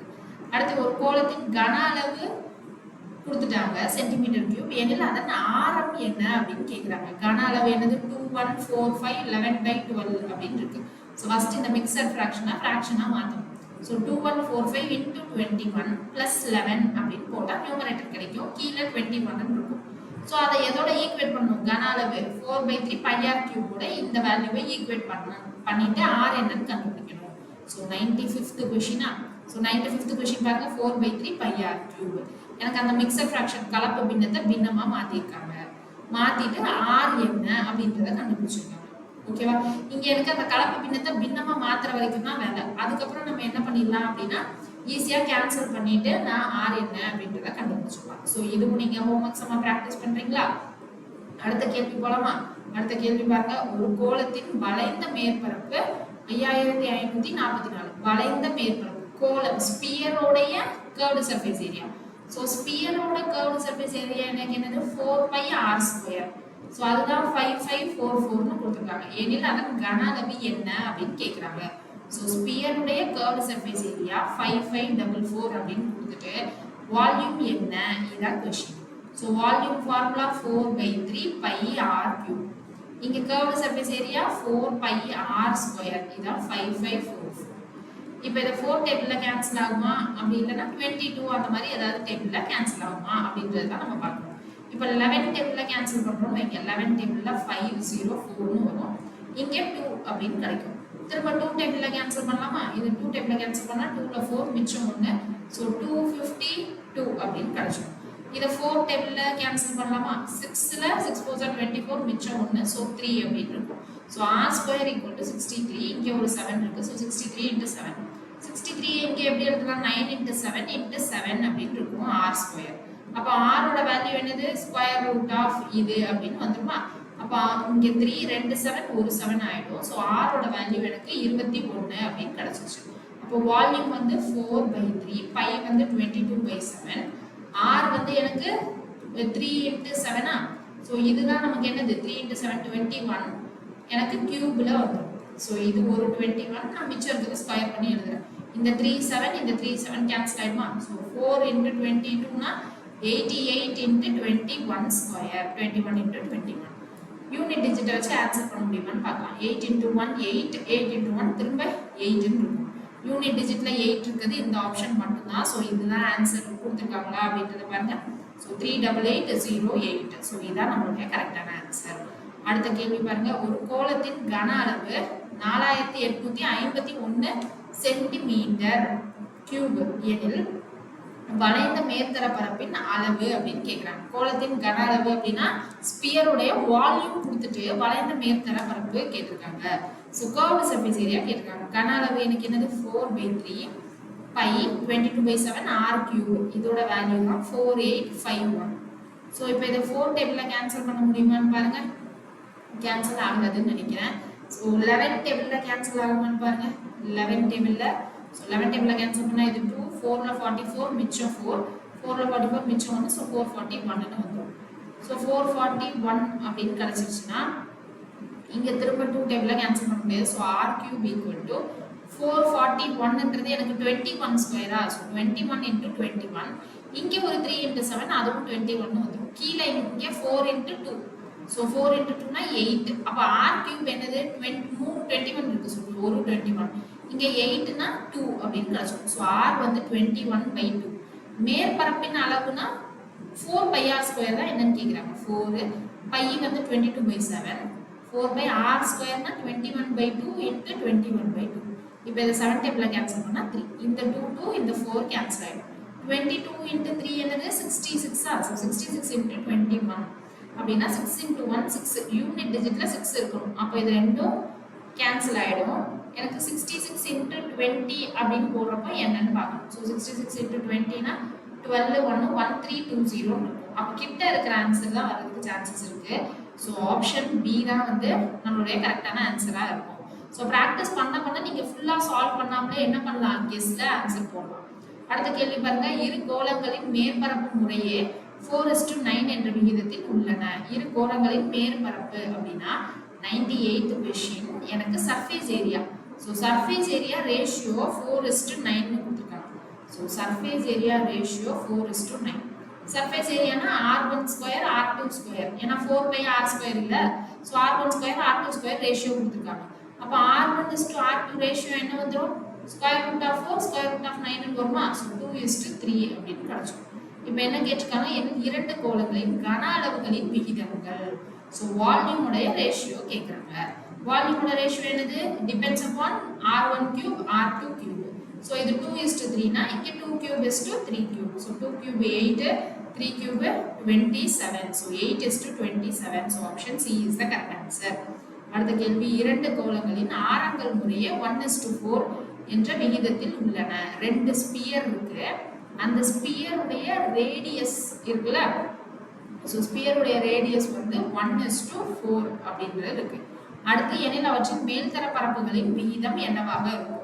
அடுத்து, ஒரு கோளத்தின் கன அளவு கொடுத்துட்டாங்க சென்டிமீட்டர் கியூப் எனில் அதன் ஆரம் என்ன அப்படின்னு கேட்குறாங்க. கன அளவு என்னது? 2145 11/12 அப்படின்னு இருக்கு. ஸோ ஃபர்ஸ்ட் இந்த மிக்சர் ஃப்ராக்ஷனா மாற்றணும். ஸோ 2145 into 21 plus 11 அப்படின்னு போட்டால் நியூமரேட்டர் கிடைக்கும், கீழே 21 இருக்கும். ஸோ அதை எதோட ஈக்குவேட் பண்ணணும்? கன அளவு 4/3 pi r cube கூட இந்த வேல்யூவை ஈக்குவேட் பண்ணிட்டு ஆர் என்னன்னு கண்டுபிடிக்கணும். So 95th கொஸ்டினா? So 95th question பாருங்க, 4/3 pi r cube. எனக்கு அந்த மிக்சர் ஃப்ராக்ஷன் கலப்பு பின்னத்தை பின்னமா மாத்திருக்காங்க. மாத்திட்டு ஆர் என்ன அப்படின்றத கண்டுபிடிச்சிருக்காங்க. ஓகேவா? இங்க எனக்கு அந்த கலப்பு பின்னத்தை பின்னமா மாத்துற வரைக்கும் தான் வேலை. அதுக்கப்புறம் நம்ம என்ன பண்ணிடலாம் அப்படின்னா ஈஸியா கேன்சல் பண்ணிட்டு நான் ஆர் என்ன அப்படின்றத கண்டுபிடிச்சிடலாம். ஸோ இதுவும் நீங்க ஹோம்ஒர்க் சமா பிராக்டிஸ் பண்றீங்களா? அடுத்த கேள்வி போலாமா? அடுத்த கேள்வி பாருங்க, ஒரு கோளத்தின் வளைந்த மேற்பரப்பு 5544. வளைந்த மேற்பரப்பு கோளம் ஸ்பியரோடைய கர்வ்டு சர்ஃபேஸ் ஏரியா. ஸோ ஸ்பியரோட கர்வ்டு சர்ஃபேஸ் ஏரியா எனக்கு என்னது? 4 pi r square. ஸோ அதுதான் 5544னு கொடுத்துருக்காங்க. எனில் அதன் கன அளவு என்ன அப்படின்னு கேட்குறாங்க. ஸோ ஸ்பியருடைய கர்வ்டு சர்ஃபேஸ் ஏரியா 5544 அப்படின்னு கொடுத்துட்டு வால்யூம் என்ன? இதான் question. So volume formula 4/3 pi r cube. இங்கே curved surface area 4 pi r square. இதான் 5544. இப்போ இதை 4 டேபிளில் கேன்சல் ஆகுமா, அப்படி இல்லைன்னா 22 அந்த மாதிரி ஏதாவது டேபிளில் கேன்சல் ஆகுமா அப்படின்றது தான் நம்ம பார்க்கணும். இப்போ 11 டேபிளில் கேன்சல் பண்ணுறோம் வைங்க. 11 டேபிளில் 504னு வரும், இங்கே 2 அப்படின்னு கிடைக்கும். திரும்ப 2 டேபிளில் கேன்சல் பண்ணலாமா? இது 2 டேபிளில் கேன்சல் பண்ணால் 2ல 4 மிச்சம் 1. ஸோ 252 அப்படின்னு கிடைச்சிடும். இதை 4 டேபிளில் கேன்சல் பண்ணலாமா? 6ல 6 4 24 மிச்சம் 1. ஸோ 3 அப்படின்னு இருக்கும். So r square equal to 63. இங்கே ஒரு 7 இருக்கு. So 63 into 7. 63 இங்கே எப்படி எழுதலாம்? 9 into 7 into 7 அப்படின்னு இருக்கும் r ஸ்கொயர். அப்போ ஆரோட வேல்யூ என்னது? ஸ்கொயர் ரூட் ஆஃப் இது அப்படின்னு வந்துருமா? அப்போ இங்கே 3 2 7 ஒரு 7 ஆயிடும். ஸோ ஆரோட வேல்யூ எனக்கு 21 அப்படின்னு கிடைச்சிச்சு. அப்போ வால்யூம் வந்து 4/3, பை வந்து 22/7, ஆர் வந்து எனக்கு 3 into 7. ஸோ இதுதான் நமக்கு என்னது? 3 into 7 21 எனக்கு கியூப்ல வந்துடும். ஸோ இது ஒரு 21, நான் மிச்சம் இருக்கிறது ஸ்கொயர் பண்ணி எழுதுறேன். இந்த 3 7 இந்த 3 7 கேன்சல் ஆயிடுமா? ஸோ 4 into 22னா 88 into 21 ஸ்கொயர், 21 into 21. யூனிட் டிஜிட்டை வச்சு ஆன்சர் பண்ண முடியுமான்னு பார்க்கலாம். 8 into 1 8, 8 into 1 திரும்ப 8ன்னு இருக்கும். யூனிட் டிஜிட்ல 8 இருக்குது, இந்த ஆப்ஷன் மட்டும்தான். ஸோ இதுதான் ஆன்சர் கொடுத்துருக்காங்களா அப்படின்றத பாருங்க. ஸோ 38808. ஸோ இதுதான் நம்மளுடைய கரெக்டான ஆன்சர். அடுத்த கேள்வி பாருங்க, ஒரு கோளத்தின் கன அளவு 4851 சென்டிமீட்டர் கியூப் எனில் வளைந்த மேற்பர பரப்பின் அளவு அப்படின்னு கேக்குறாங்க. கோளத்தின் கன அளவு அப்படின்னா ஸ்பியருடைய வால்யூம் கொடுத்துட்டு வளைந்த மேற்பர பரப்பு கேட்டிருக்காங்க. ஸோ கர்வ்டு சர்ஃபேஸ் ஏரியா கேட்டிருக்காங்க. கன அளவு எனக்கு என்னது 4/3 பை 22/7 r கியூப். இதோட வேல்யூ தான் 4851. ஸோ இப்போ இதை 4 டேபிளில் கேன்சல் பண்ண முடியுமான்னு பாருங்க. கேன்சல் ஆகாதுன்னு நினைக்கிறேன். ஸோ 11 டேபிளில் கேன்சல் ஆகுமான்னு பாருங்க. 11 டேபிளில் ஸோ 11 டேபிளில் கேன்சல் பண்ணால் இது 2, 4ல் 44 மிச்சம் 4, 4ல் 44 மிச்சம் 1, ஸோ 441ன்னு வந்துடும். ஸோ 441 அப்படின்னு கிடச்சிருச்சுன்னா இங்கே திரும்ப 2 டேபிளில் கேன்சல் பண்ண முடியாது. So r cube equal to 441ன்றது எனக்கு 21 ஸ்கொயரா. ஸோ 21 × 21. இங்கே ஒரு 3 × 7 அதுவும் 21 வந்துடும். கீழே இங்கே 4 × 2. ஸோ 4 × 2னா 8. அப்போ r கியூப் என்னது 21 இருக்கு. ஸோ ஒரு 21. இங்கே 8னா 2 அப்படின்னு கிடச்சிடும். ஸோ r வந்து 21/2. மேற்பரப்பின் அளவுனா 4πr² தான் என்னன்னு கேட்குறாங்க. 4 பை வந்து 22/7. 4/r² 21/2 × 21/2. இப்போ இதை 7 டேபிளில் கேன்சல் பண்ணால் 3. இந்த 2 இந்த 4 கேன்சல் ஆகிடும். 22 × 3 என்னது 66. ஸோ 66 × 21 அப்படின்னா 6 × 1 6. யூனிட் டிஜிட்டில் 6 இருக்கணும். அப்போ இது ரெண்டும் கேன்சல் ஆகிடும். எனக்கு 66 × 20 அப்படின்னு போடுறப்போ என்னன்னு பார்க்கணும். ஸோ 66 × 20னா 12 1 1320 இருக்கும். அப்போ கிட்ட இருக்கிற ஆன்சர் தான் வரதுக்கு சான்சஸ் இருக்கு. ஸோ ஆப்ஷன் பி தான் வந்து நம்மளுடைய கரெக்டான ஆன்சராக இருக்கும். ஸோ ப்ராக்டிஸ் பண்ண நீங்கள் ஃபுல்லாக சால்வ் பண்ணாமலே என்ன பண்ணலாம், கெஸ்ட்டில் ஆன்சர் போடலாம். அடுத்த கேள்வி பாருங்க. இரு கோளங்களின் மேற்பரப்பு முறையே 4:9 என்ற விகிதத்தில் உள்ளன. இரு கோளங்களின் மேற்பரப்பு அப்படின்னா 98th கொஸ்டின் எனக்கு surface area. So surface area ratio 4:9 கொடுத்துருக்காங்க. So surface area ratio 4:9. Surface ஏரியானா r1² r2². ஏன்னா 4πr² இல்லை. ஸோ r1² r2² ரேஷியோ கொடுத்துருக்காங்க. அப்போ r1:r2 ரேஷியோ என்ன வந்துடும், √4 √9 வருமா. ஸோ 2:3 அப்படின்னு கிடைச்சோம். இப்போ என்ன கேட்டிருக்காங்க, இரண்டு கோளங்களின் கன அளவுகளின் விகிதங்கள். ஸோ வால்யூமுடைய ரேஷியோ கேட்குறாங்க. வால்யூமோட ரேஷியோ என்னது, depends upon r1³ r2³. So இது 2:3னா இங்கே 2³ 3³. So 2³ 8, 3³ 27. So 8:27. So option C is the correct answer. அடுத்த கேள்வி. இரண்டு கோளங்களின் ஆரங்கள் முறையே 1:4 என்ற விகிதத்தில் உள்ளன. ரெண்டு ஸ்பியர் இருக்கு. அந்த ஸ்பியருடைய ரேடியஸ் இருக்குல்ல. ஸோ ஸ்பியருடைய ரேடியஸ் வந்து 1:4 அப்படின்றது இருக்கு. அடுத்து எனில் அவற்றின் மேல்தர பரப்புகளின் விகிதம் என்னவாக இருக்கும்.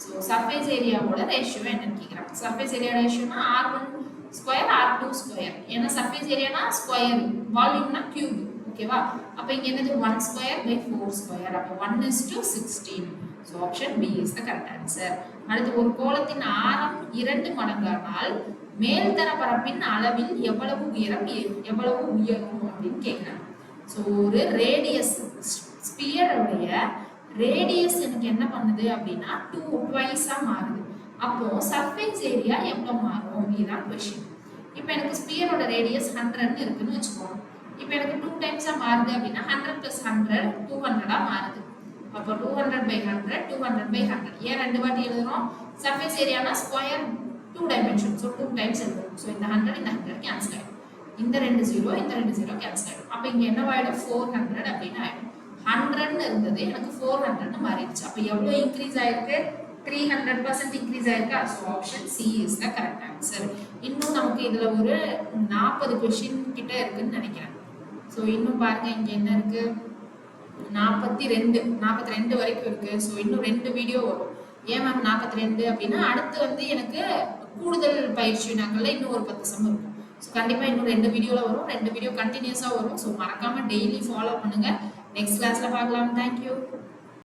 ஸோ சர்ஃபேஸ் ஏரியாவோட ரேஷியோ என்னன்னு கேட்குறாங்க. Surface area ரேஷியோனா r1² r2². ஏன்னா சர்ஃபேஸ் ஏரியானா ஸ்கொயர், வால்யூம்னா கியூப். ஓகேவா. அப்போ இங்கே என்னது 1²/4². அப்போ 1:16. So option B is the correct answer. அடுத்து ஒரு கோளத்தின் ஆரம் 2 மடங்கானால் மேல்தர பரப்பின் அளவில் எவ்வளவு உயரும் அப்படின்னு கேட்குறாங்க. ஸோ ஒரு ரேடியஸ் ஸ்பியருடைய ரேடியஸ் எனக்கு என்ன பண்ணுது அப்படின்னா 2 மாறுது. அப்போ சர்ஃபேஸ் ஏரியா எவ்வளோ மாறும், இதுதான் கொஸ்டின். இப்போ எனக்கு ஸ்பியரோட ரேடியஸ் 100 இருக்குன்னு வச்சுக்கோங்க. இப்போ எனக்கு 2 டைம்ஸாக மாறுது அப்படின்னா 100 + 100 200 மாறுது. அப்போ 200/100 200/100. ஏன் 2 வாட்டி எழுதுறோம், சர்ஃபேஸ் ஏரியானா ஸ்கொயர் 2 டைமென்ஷன். ஸோ 2 டைம்ஸ் எழுதுறோம். ஸோ இந்த 100 இந்த 100 கேன்சல் ஆகிடும். இந்த 2 0 இந்த 2 0 கேன்சல் ஆகிடும். அப்போ இங்கே என்னவாயிடும் 400 அப்படின்னு ஆகிடும். 100ன்னு இருந்தது எனக்கு 400ன்னு மாறிடுச்சு. அப்போ எவ்வளோ இன்க்ரீஸ் ஆயிருக்கு, 300% இன்க்ரீஸ் ஆயிருக்கா. So option C is the correct answer. இன்னும் நமக்கு இதில் ஒரு 40 கொஸ்டின் கிட்ட இருக்குன்னு நினைக்கிறேன். ஸோ இன்னும் பாருங்க இங்கே என்ன இருக்கு, 42 வரைக்கும் இருக்கு. ஸோ இன்னும் 2 வீடியோ வரும். ஏன் மேம் 42 அப்படின்னா அடுத்து வந்து எனக்கு கூடுதல் பயிற்சி வினாக்கள்ல இன்னும் ஒரு 10 சம் இருக்கும். ஸோ கண்டிப்பாக இன்னும் 2 வீடியோவில் வரும். 2 வீடியோ கண்டினியூஸாக வரும். ஸோ மறக்காம டெய்லி ஃபாலோ பண்ணுங்க. நெக்ஸ்ட் கிளாஸ்ல பார்க்கலாம். தேங்க்யூ.